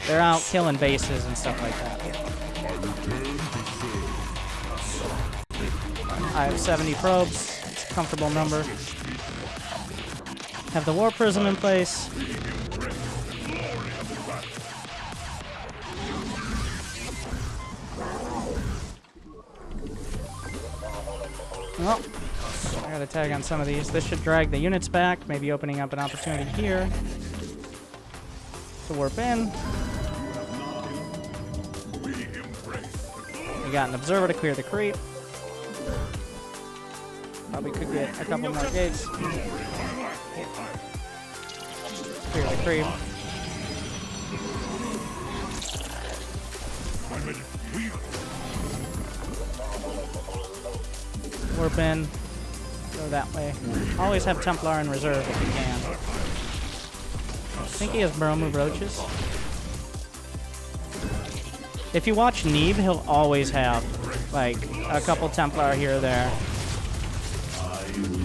They're out killing bases and stuff like that. I have 70 probes. It's a comfortable number. Have the War Prism in place. Well, I gotta tag on some of these. This should drag the units back, maybe opening up an opportunity here to warp in. We got an observer to clear the creep. Probably could get a couple more gates. Clear the creep. Warp in. Go that way. Always have Templar in reserve if you can. I think he has Bromu Roaches. If you watch Neeb, he'll always have, like, a couple Templar here or there.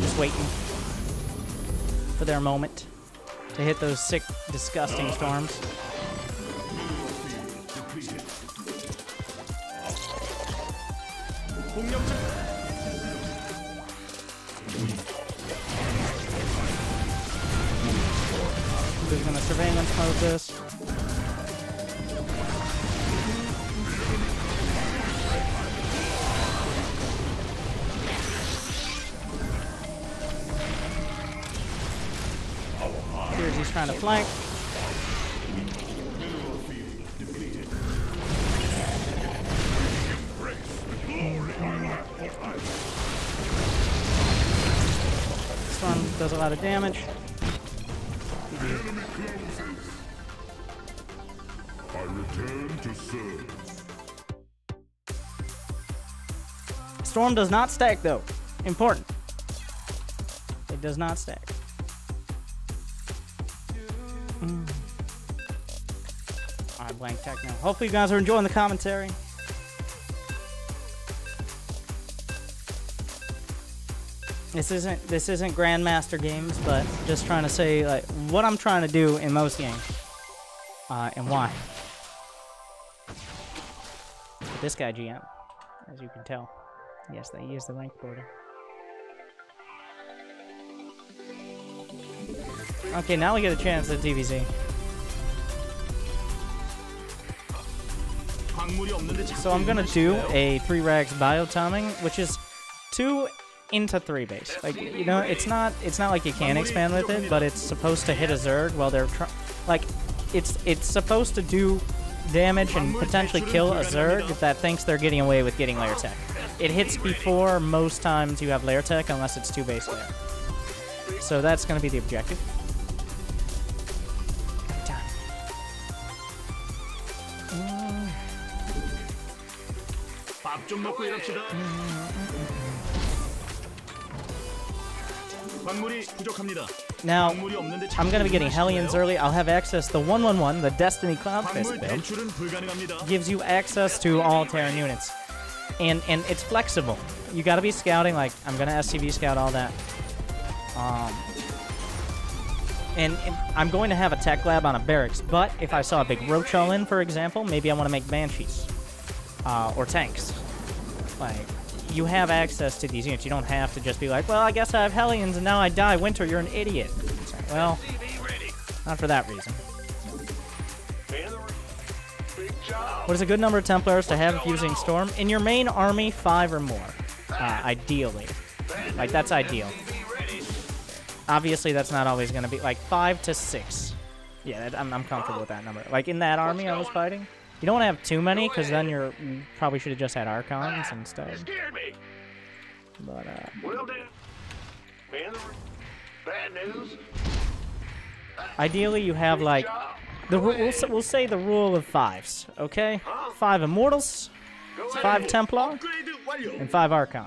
Just waiting for their moment to hit those sick, disgusting storms. Who's gonna surveillance mode this? Here's he's trying to flank. Storm does a lot of damage. I return to serve. Storm does not stack though. Important. It does not stack. Alright, blank tech now. Hopefully you guys are enjoying the commentary. This isn't Grandmaster games, but just trying to say like what I'm trying to do in most games. And why. But this guy GM, as you can tell. Yes, they use the rank border. Okay, now we get a chance at TVZ. So I'm gonna do a 3 rags biotoming, which is 2 into 3 base. Like, you know, it's not like you can expand with it, but it's supposed to hit a Zerg while they're like it's supposed to do damage and potentially kill a Zerg that thinks they're getting away with getting layer tech. It hits before most times you have layer tech unless it's 2 base layer. So that's gonna be the objective. Now, I'm going to be getting Hellions early. I'll have access to 111, the Destiny Cloudfist build. Gives you access to all Terran units. And it's flexible. You got to be scouting, like, I'm going to SCV scout all that. And I'm going to have a tech lab on a barracks, but if I saw a big roach all in, for example, maybe I want to make Banshees. Or tanks. Like, you have access to these units. You don't have to just be like, well, I guess I have Hellions and now I die. Winter, you're an idiot. It's like, well, not for that reason. What is a good number of Templars to have if using Storm? In your main army, 5 or more. Ideally. Like, that's ideal. Obviously, that's not always going to be, like, 5 to 6. Yeah, I'm comfortable with that number. Like, in that army I was fighting, you don't want to have too many, because then you probably should have just had Archons instead. But, bad news. Ideally, you have, like, we'll say the rule of 5s, okay? 5 Immortals, 5 Templar, and 5 Archon.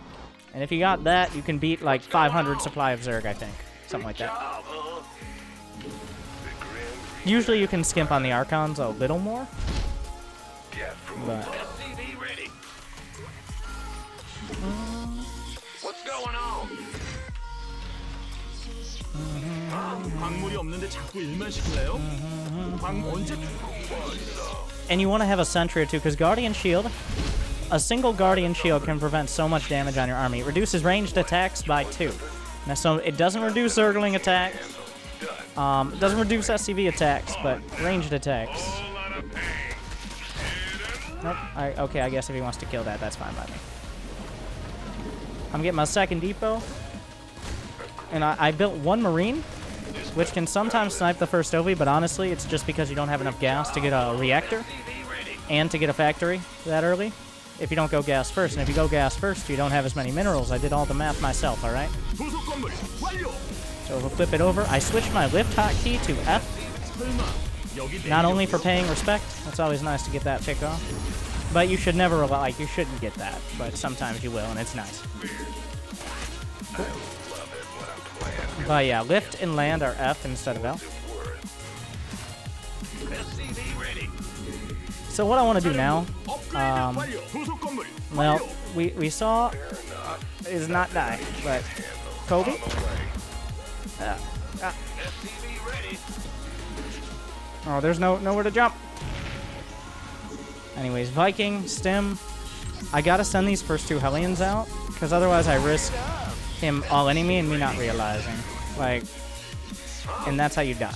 And if you got that, you can beat, like, 500 supply of Zerg, I think. Something like that. Usually you can skimp on the Archons a little more. But what's going on? And you want to have a sentry or two, because Guardian Shield, a single Guardian Shield can prevent so much damage on your army. It reduces ranged attacks by 2. Now, so it doesn't reduce Zergling attacks, it doesn't reduce SCV attacks, but ranged attacks. Nope. Okay, I guess if he wants to kill that, that's fine by me. I'm getting my second depot, and I built 1 Marine, which can sometimes snipe the first OV, but honestly, it's just because you don't have enough gas to get a reactor and to get a factory that early. If you don't go gas first, and if you go gas first, you don't have as many minerals. I did all the math myself, alright? So we'll flip it over. I switched my lift hotkey to F. Not only for paying respect, that's always nice to get that tick off. But you should never rely, like, you shouldn't get that. But sometimes you will, and it's nice. But yeah, lift and land are F instead of L. So what I want to do now, well, we saw is not die, but Kobe. Oh, there's nowhere to jump. Anyways, Viking, Stim. I gotta send these first 2 Hellions out, because otherwise I risk him all-inning me and me not realizing. Like, and that's how you die. I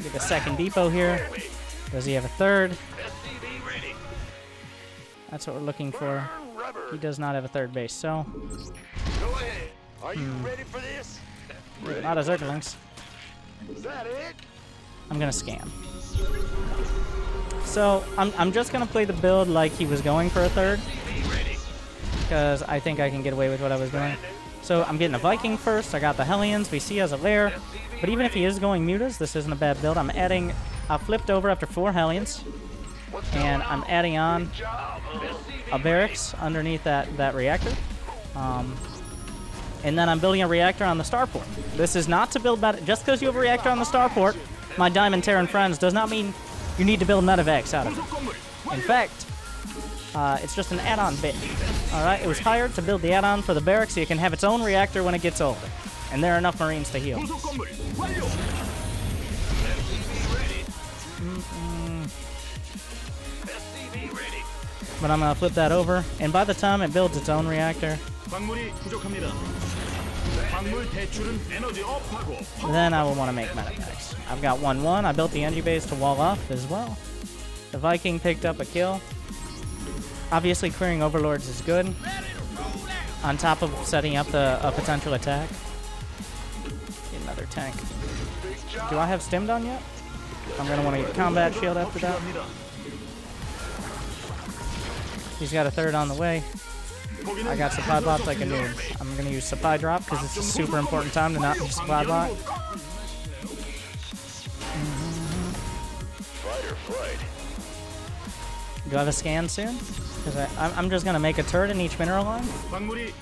get a second depot here. Does he have a third? That's what we're looking for. He does not have a third base, so... Go ahead. Are you ready for this? A lot of Zerglings. Is that it? I'm gonna scan. So, I'm just gonna play the build like he was going for a third. Because I think I can get away with what I was doing. So, I'm getting a Viking first. I got the Hellions. VC has a lair. But even if he is going mutas, this isn't a bad build. I flipped over after 4 Hellions. And I'm adding on a barracks underneath that reactor. And then I'm building a reactor on the starport. This is not to build just because you have a reactor on the starport, my Diamond Terran friends, does not mean you need to build medevacs out of it. In fact, it's just an add-on bit. Alright, it was hired to build the add-on for the barracks so you can have its own reactor when it gets older. And there are enough Marines to heal. But I'm gonna flip that over, and by the time it builds its own reactor, then I will want to make medevacs. I've got 1-1. I built the NG base to wall off as well. The Viking picked up a kill. Obviously, clearing overlords is good. On top of setting up a potential attack. Get another tank. Do I have stimmed on yet? I'm gonna want to get combat shield after that. He's got a third on the way. I got supply bots like a noob. I'm going to use supply drop because it's a super important time to not use supply bot. Do I have a scan soon? Because I'm just going to make a turret in each mineral line.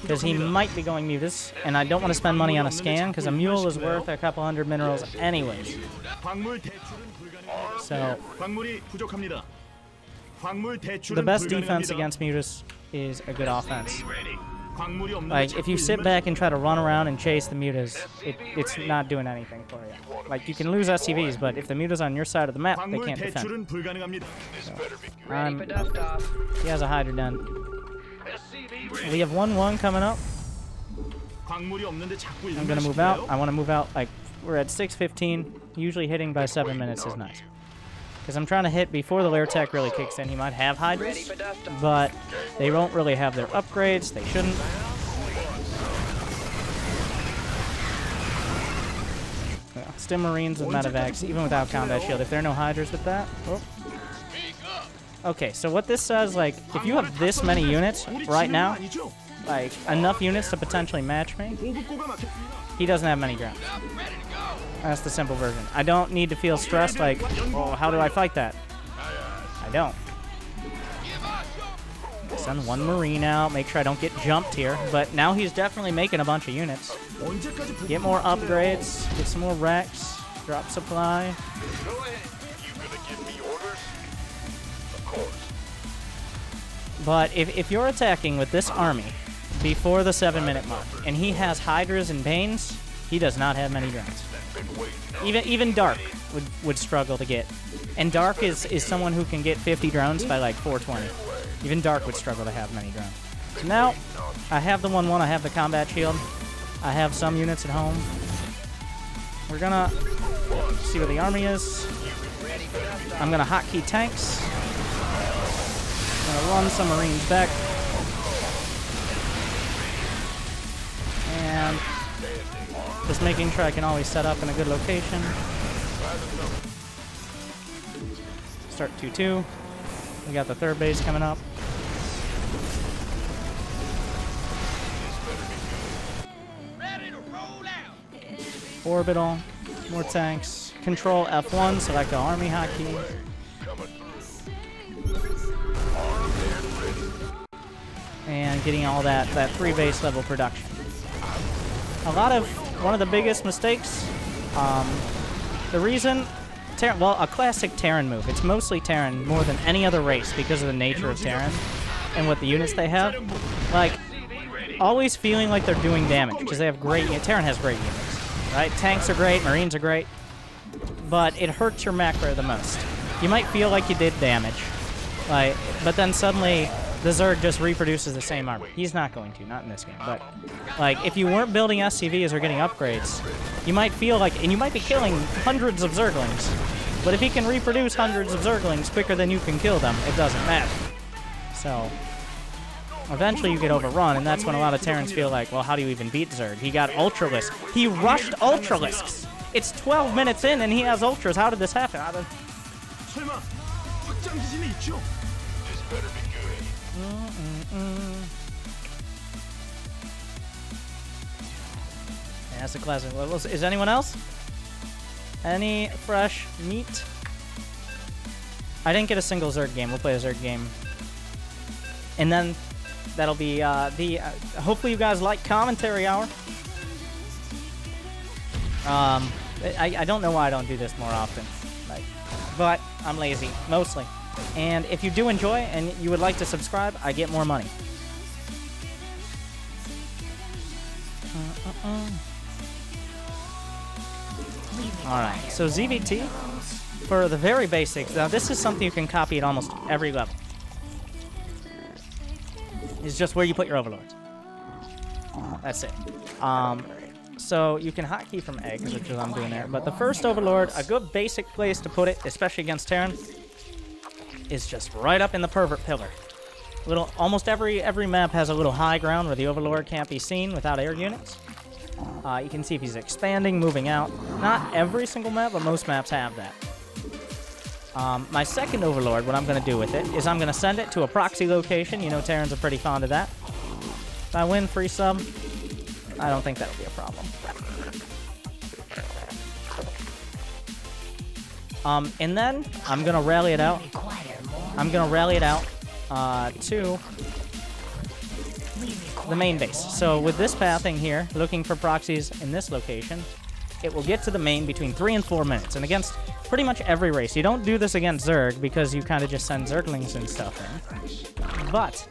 Because he might be going mutas. And I don't want to spend money on a scan because a mule is worth a couple hundred minerals anyways. So... the best defense against mutas is a good offense. Like, if you sit back and try to run around and chase the mutas, it's not doing anything for you. Like, you can lose SCVs, but if the muta's on your side of the map, they can't defend. So, he has a Hydra done. We have 1-1 coming up. I'm going to move out. I want to move out, like, we're at 6:15. Usually hitting by 7 minutes is nice. Because I'm trying to hit before the lair tech really kicks in. He might have Hydras, but they won't really have their upgrades. They shouldn't. Yeah, Stim Marines with medevacs, even without combat shield. If there are no Hydras with that. Oh. Okay, so what this says, like, if you have this many units right now, like, enough units to potentially match me, he doesn't have many grounds. That's the simple version. I don't need to feel stressed like, oh, how do I fight that? I don't. Send 1 Marine out, make sure I don't get jumped here. But now he's definitely making a bunch of units. Get more upgrades, get some more Rex, drop supply. Go ahead. You gonna give me orders? Of course. But if you're attacking with this army before the 7-minute mark, and he has Hydras and Banes, he does not have many drones. Even Dark would struggle to get. And Dark is someone who can get 50 drones by like 420. Even Dark would struggle to have many drones. So now, I have the 1-1, I have the combat shield. I have some units at home. We're gonna see where the army is. I'm gonna hotkey tanks. I'm gonna run some Marines back. And just making sure I can always set up in a good location. Start 2-2. We got the 3rd base coming up. Orbital, more tanks. Control F1, select the army hotkey. And getting all that 3 base level production. One of the biggest mistakes, the reason, a classic Terran move. It's mostly Terran more than any other race because of the nature of Terran and what the units they have. Like, always feeling like they're doing damage because they have Terran has great units. Right? Tanks are great, Marines are great, but it hurts your macro the most. You might feel like you did damage, but then suddenly the Zerg just reproduces the same armor. He's not going to, not in this game, but like if you weren't building SCVs or getting upgrades, you might feel like, and you might be killing hundreds of Zerglings, but if he can reproduce hundreds of Zerglings quicker than you can kill them, it doesn't matter. So eventually you get overrun, and that's when a lot of Terrans feel like, well, how do you even beat Zerg? He got Ultralisks. He rushed Ultralisks! It's 12 minutes in, and he has Ultras. How did this happen? Yeah, that's a classic. Is anyone else? Any fresh meat? I didn't get a single Zerg game. We'll play a Zerg game. And then that'll be hopefully you guys like commentary hour. I don't know why I don't do this more often, but I'm lazy mostly. And if you do enjoy and you would like to subscribe, I get more money. All right, so ZVT for the very basics. Now this is something you can copy at almost every level. Is just where you put your overlords. That's it. So you can hotkey from eggs, which is what I'm doing there. But the first overlord, a good basic place to put it, especially against Terran, is just right up in the pervert pillar. Almost every map has a little high ground where the overlord can't be seen without air units. You can see if he's expanding, moving out. Not every single map, but most maps have that. My second overlord, what I'm going to do with it is I'm going to send it to a proxy location. You know Terrans are pretty fond of that. If I win free sub, I don't think that'll be a problem. And then I'm going to rally it out. To the main base. So with this pathing here, looking for proxies in this location, it will get to the main between 3 and 4 minutes. And against pretty much every race. You don't do this against Zerg because you kind of just send Zerglings and stuff in. But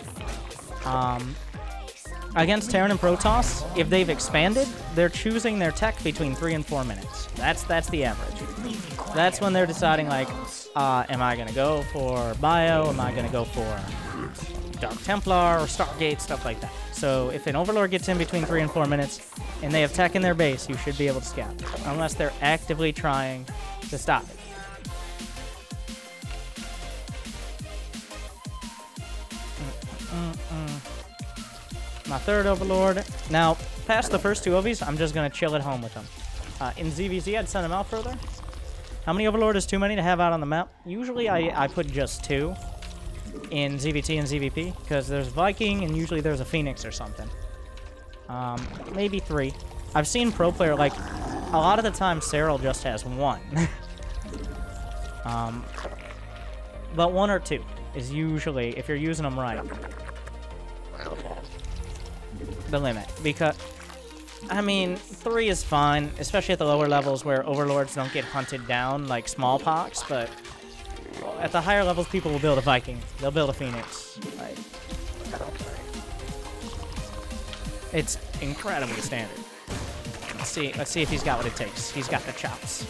against Terran and Protoss, if they've expanded, they're choosing their tech between 3 and 4 minutes. That's the average. That's when they're deciding, like, am I going to go for Bio? Am I going to go for Dark Templar or Stargate? Stuff like that. So if an Overlord gets in between 3 and 4 minutes and they have tech in their base, you should be able to scout. Unless they're actively trying to stop it. My third Overlord. Now, past the first 2 Ovies, I'm just going to chill at home with them. In ZVZ, I'd send them out further. How many Overlord is too many to have out on the map? Usually, I put just 2 in ZVT and ZVP, because there's Viking, and usually there's a Phoenix or something. Maybe 3. I've seen pro player, like, a lot of the time, Cyril just has 1. But 1 or 2 is usually, if you're using them right, the limit. Because, I mean, 3 is fine, especially at the lower levels where Overlords don't get hunted down like smallpox, but at the higher levels, people will build a Viking. They'll build a Phoenix. Like, It's incredibly standard. Let's see if he's got what it takes. He's got the chops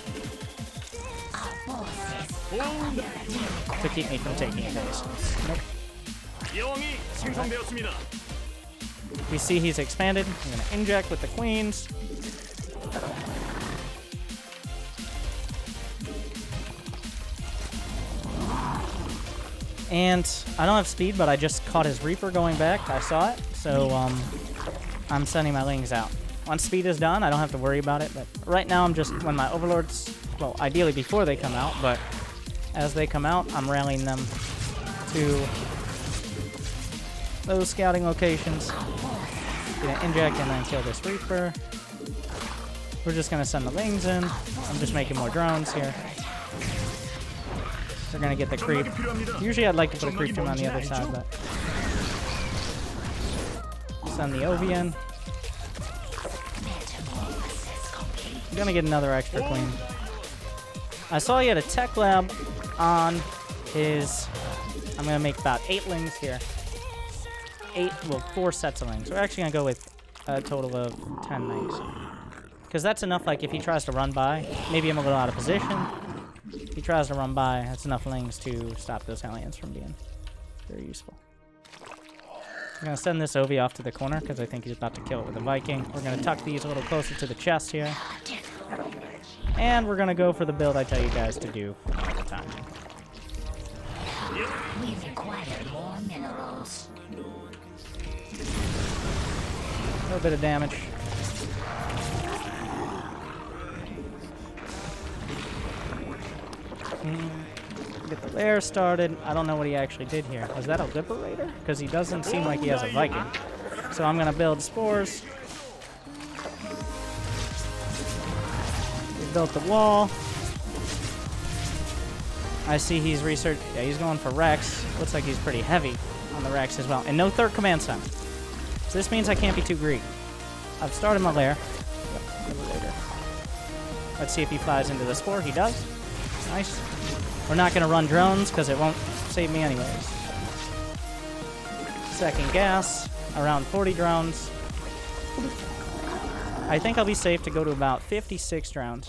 to keep me from taking a base. Nope. We see he's expanded. I'm gonna inject with the queens. And I don't have speed, but I just caught his Reaper going back. I saw it, so I'm sending my Lings out. Once speed is done, I don't have to worry about it, but right now I'm just, when my Overlords, well, ideally before they come out, but as they come out, I'm rallying them to those scouting locations. Gonna inject and then kill this Reaper. We're just gonna send the Lings in. I'm just making more drones here. They're gonna get the creep. Usually I'd like to put a creep team on the other side, but send the OV in. I'm gonna get another extra queen. I saw he had a tech lab on his. I'm gonna make about 8 Lings here. 4 sets of Lings. We're actually gonna go with a total of 10 Lings. Because that's enough, like, if he tries to run by, maybe I'm a little out of position. If he tries to run by, that's enough Lings to stop those Hellions from being very useful. I'm gonna send this OV off to the corner, because I think he's about to kill it with a Viking. We're gonna tuck these a little closer to the chest here. And we're gonna go for the build I tell you guys to do all the time. We require more minerals. A little bit of damage. Get the lair started. I don't know what he actually did here. Was that a Liberator? Because he doesn't seem like he has a Viking. So I'm going to build spores. We built the wall. I see he's researched. Yeah, he's going for Rex. Looks like he's pretty heavy on the Rex as well. And no 3rd command center. So this means I can't be too greedy. I've started my lair. Liberator. Let's see if he flies into the spore. He does. Nice. We're not going to run drones because it won't save me anyways. Second gas. Around 40 drones. I think I'll be safe to go to about 56 drones.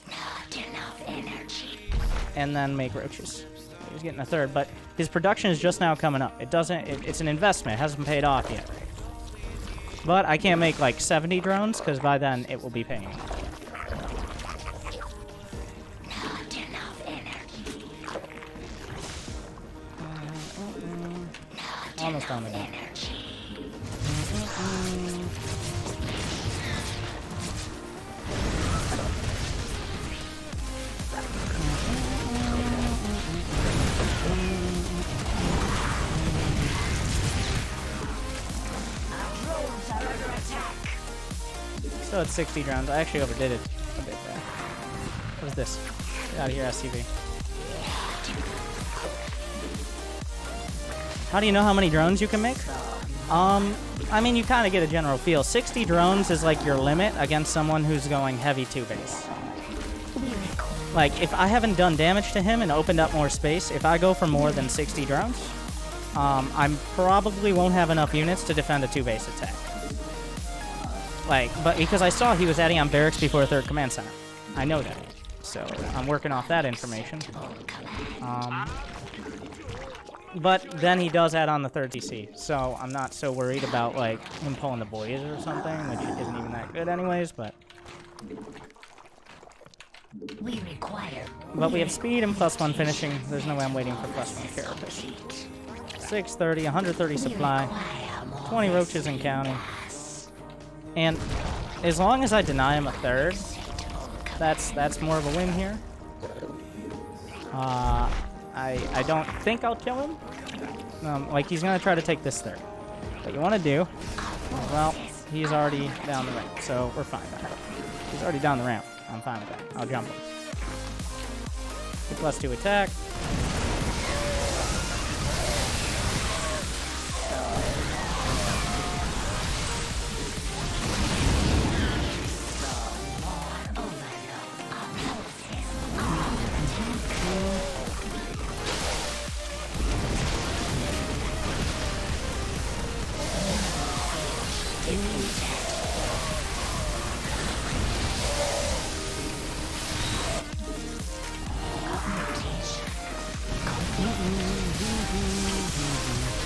Not enough energy. And then make roaches. He's getting a 3rd, but his production is just now coming up. It doesn't. It's an investment. It hasn't paid off yet. But I can't make like 70 drones because by then it will be paying. Not enough energy. Almost done with that. Still at 60 drones. I actually overdid it a bit there. What is this? Get out of here, SCV. How do you know how many drones you can make? I mean, you kind of get a general feel. 60 drones is like your limit against someone who's going heavy 2-base. Like, if I haven't done damage to him and opened up more space, if I go for more than 60 drones, I probably won't have enough units to defend a 2-base attack. Like, but because I saw he was adding on barracks before a 3rd command center. I know that. So, I'm working off that information. But then he does add on the 3rd TC, so I'm not so worried about, like, him pulling the boys or something, which isn't even that good anyways, but... We require. But we have speed and +1 finishing. There's no way I'm waiting for +1 carapace. 630, 130 supply, 20 roaches in counting. And as long as I deny him a 3rd, that's more of a win here. I don't think I'll kill him. Like, he's going to try to take this 3rd. What you want to do, well, he's already down the ramp, so we're fine. He's already down the ramp. I'm fine with that. I'll jump him. +2 attack.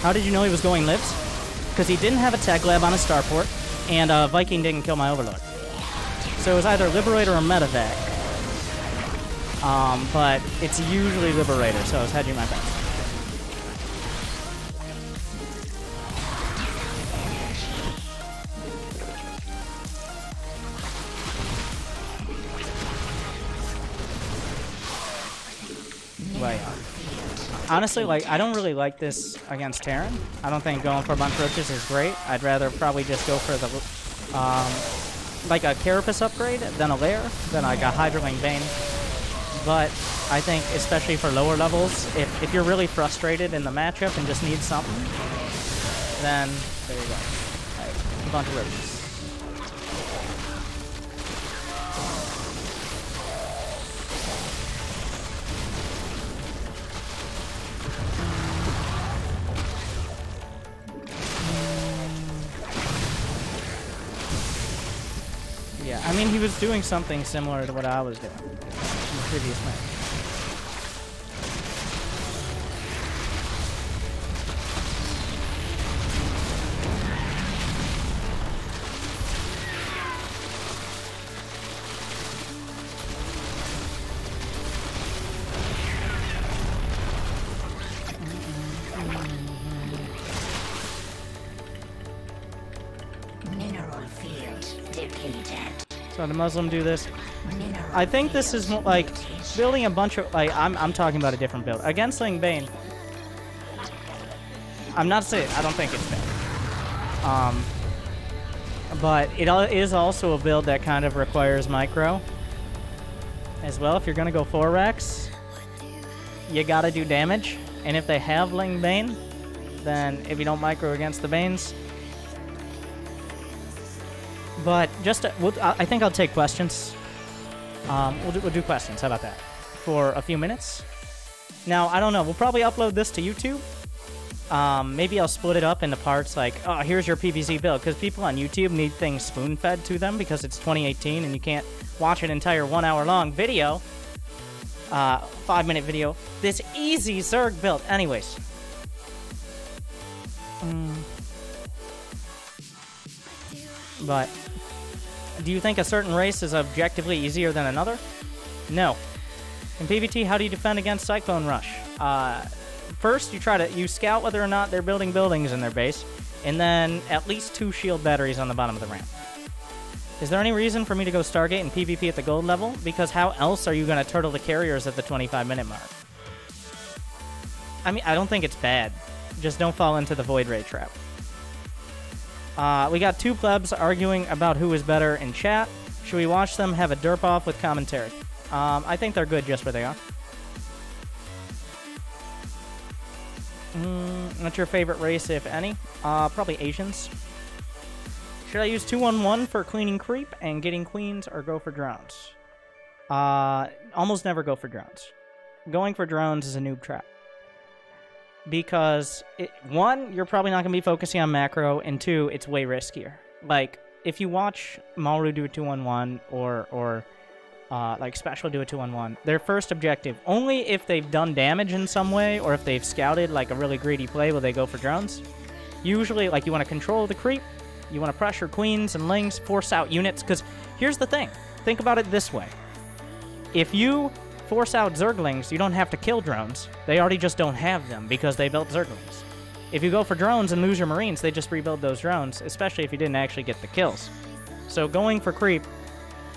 How did you know he was going libs? Because he didn't have a tech lab on his starport, and Viking didn't kill my overlord. So it was either Liberator or Medevac. But it's usually Liberator, so I was hedging my bets. Well, yeah. Honestly, like, I don't really like this against Terran. I don't think going for a bunch of roaches is great. I'd rather probably just go for the, like a Carapace upgrade than a Lair, than like a Hydraling Bane. But I think, especially for lower levels, if you're really frustrated in the matchup and just need something, then there you go. Like, a bunch of roaches. Yeah, I mean, he was doing something similar to what I was doing in the previous match. Mineral field depleted. So the Muslim do this. I think this is more like building a bunch of, like, I'm talking about a different build. Against Ling Bane, I'm not saying, I don't think it's bad. But it is also a build that kind of requires micro as well. If you're going to go 4-Rex, you got to do damage. And if they have Ling Bane, then if you don't micro against the Banes. But just, I think I'll take questions. We'll do questions. How about that? For a few minutes. Now, I don't know. We'll probably upload this to YouTube. Maybe I'll split it up into parts like, oh, here's your PvZ build. Because people on YouTube need things spoon-fed to them because it's 2018 and you can't watch an entire 1 hour long video. 5-minute video. This easy Zerg build. Anyways. But do you think a certain race is objectively easier than another? No. In PvT, how do you defend against Cyclone Rush? First, you scout whether or not they're building buildings in their base, and then at least 2 shield batteries on the bottom of the ramp. Is there any reason for me to go Stargate and PvP at the gold level? Because how else are you going to turtle the carriers at the 25-minute mark? I mean, I don't think it's bad. Just don't fall into the Void Ray trap. We got 2 plebs arguing about who is better in chat. Should we watch them have a derp off with commentary? I think they're good just where they are. What's your favorite race, if any? Probably Asians. Should I use 2-on-1 for cleaning creep and getting queens, or go for drones? Almost never go for drones. Going for drones is a noob trap. Because, 1, you're probably not going to be focusing on macro, and 2, it's way riskier. Like, if you watch Maru do a 2-on-1, or like Special do a 2-on-1, their first objective, only if they've done damage in some way, or if they've scouted like a really greedy play, will they go for drones. Usually, like, you want to control the creep, you want to pressure queens and lings, force out units, because here's the thing. Think about it this way. If you force out Zerglings, you don't have to kill drones. They already just don't have them because they built Zerglings. If you go for drones and lose your Marines, they just rebuild those drones, especially if you didn't actually get the kills. So going for creep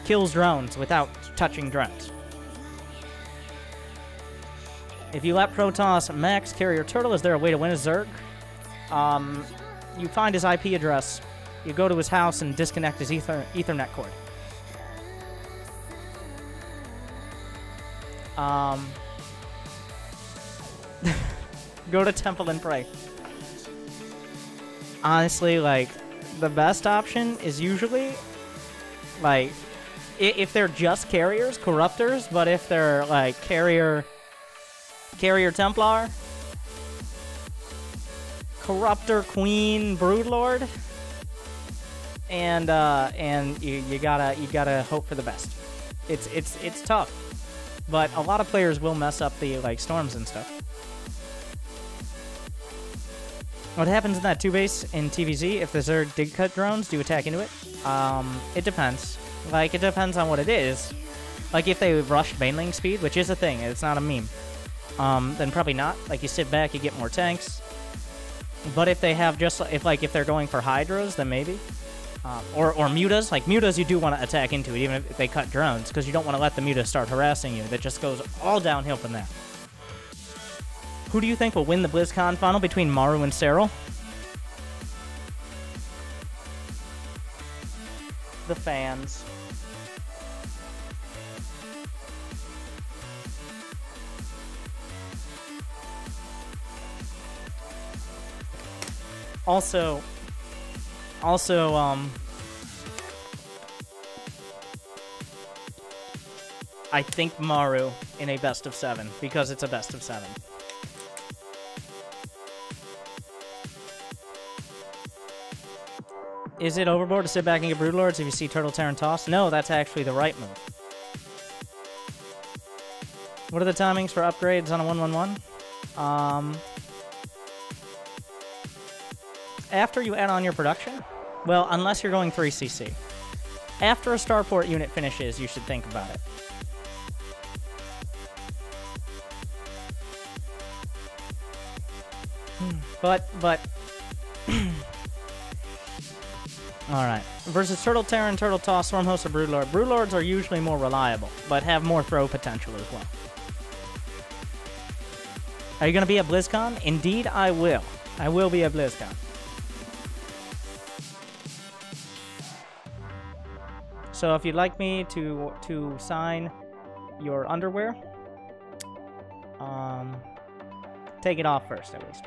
kills drones without touching drones. If you let Protoss max carrier turtle, is there a way to win a Zerg? You find his IP address, you go to his house and disconnect his Ethernet cord. Go to temple and pray. Honestly, like, the best option is usually, like, if they're just carriers, corruptors, but if they're, like, carrier Templar, corruptor, queen, broodlord, and you gotta hope for the best. It's tough. But a lot of players will mess up the, like, storms and stuff. What happens in that 2-base in TVZ if the Zerg dig cut drones? Do you attack into it? It depends. Like, it depends on what it is. Like, if they rush mainling speed, which is a thing, it's not a meme, then probably not. Like, you sit back, you get more tanks. But if they have just, if they're going for hydras, then maybe. Or mutas. Like, mutas you do want to attack into it, even if they cut drones, because you don't want to let the mutas start harassing you. That just goes all downhill from there. Who do you think will win the BlizzCon final between Maru and Cyril? The fans. Also, I think Maru in a best of 7 because it's a best of 7. Is it overboard to sit back and get Broodlords if you see Turtle Terran toss? No, that's actually the right move. What are the timings for upgrades on a 111? After you add on your production? Well, unless you're going 3cc. After a starport unit finishes, you should think about it. But... Alright. Versus Turtle Terran, Turtle Toss, Swarm Host, or Broodlord. Broodlords are usually more reliable, but have more throw potential as well. Are you going to be at BlizzCon? Indeed, I will. I will be at BlizzCon. So if you'd like me to sign your underwear, take it off first, at least.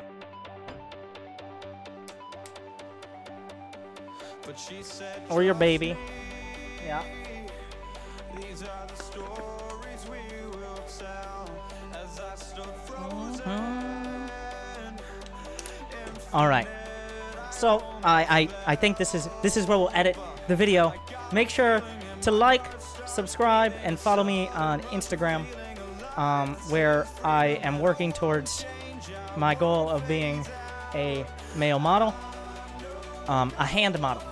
Or your baby. Yeah. All right. So I think this is where we'll edit the video. Make sure to like, subscribe, and follow me on Instagram, where I am working towards my goal of being a male model, a hand model,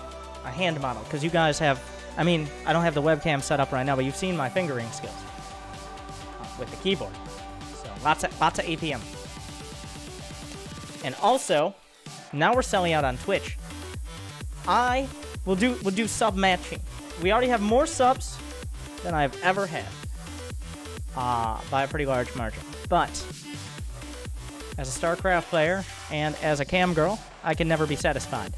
because you guys have, I mean, I don't have the webcam set up right now, but you've seen my fingering skills with the keyboard. So lots of APM. And also, now we're selling out on Twitch. We'll do sub matching. We already have more subs than I've ever had, by a pretty large margin. But as a StarCraft player and as a cam girl, I can never be satisfied.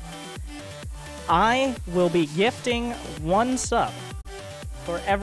I will be gifting 1 sub for every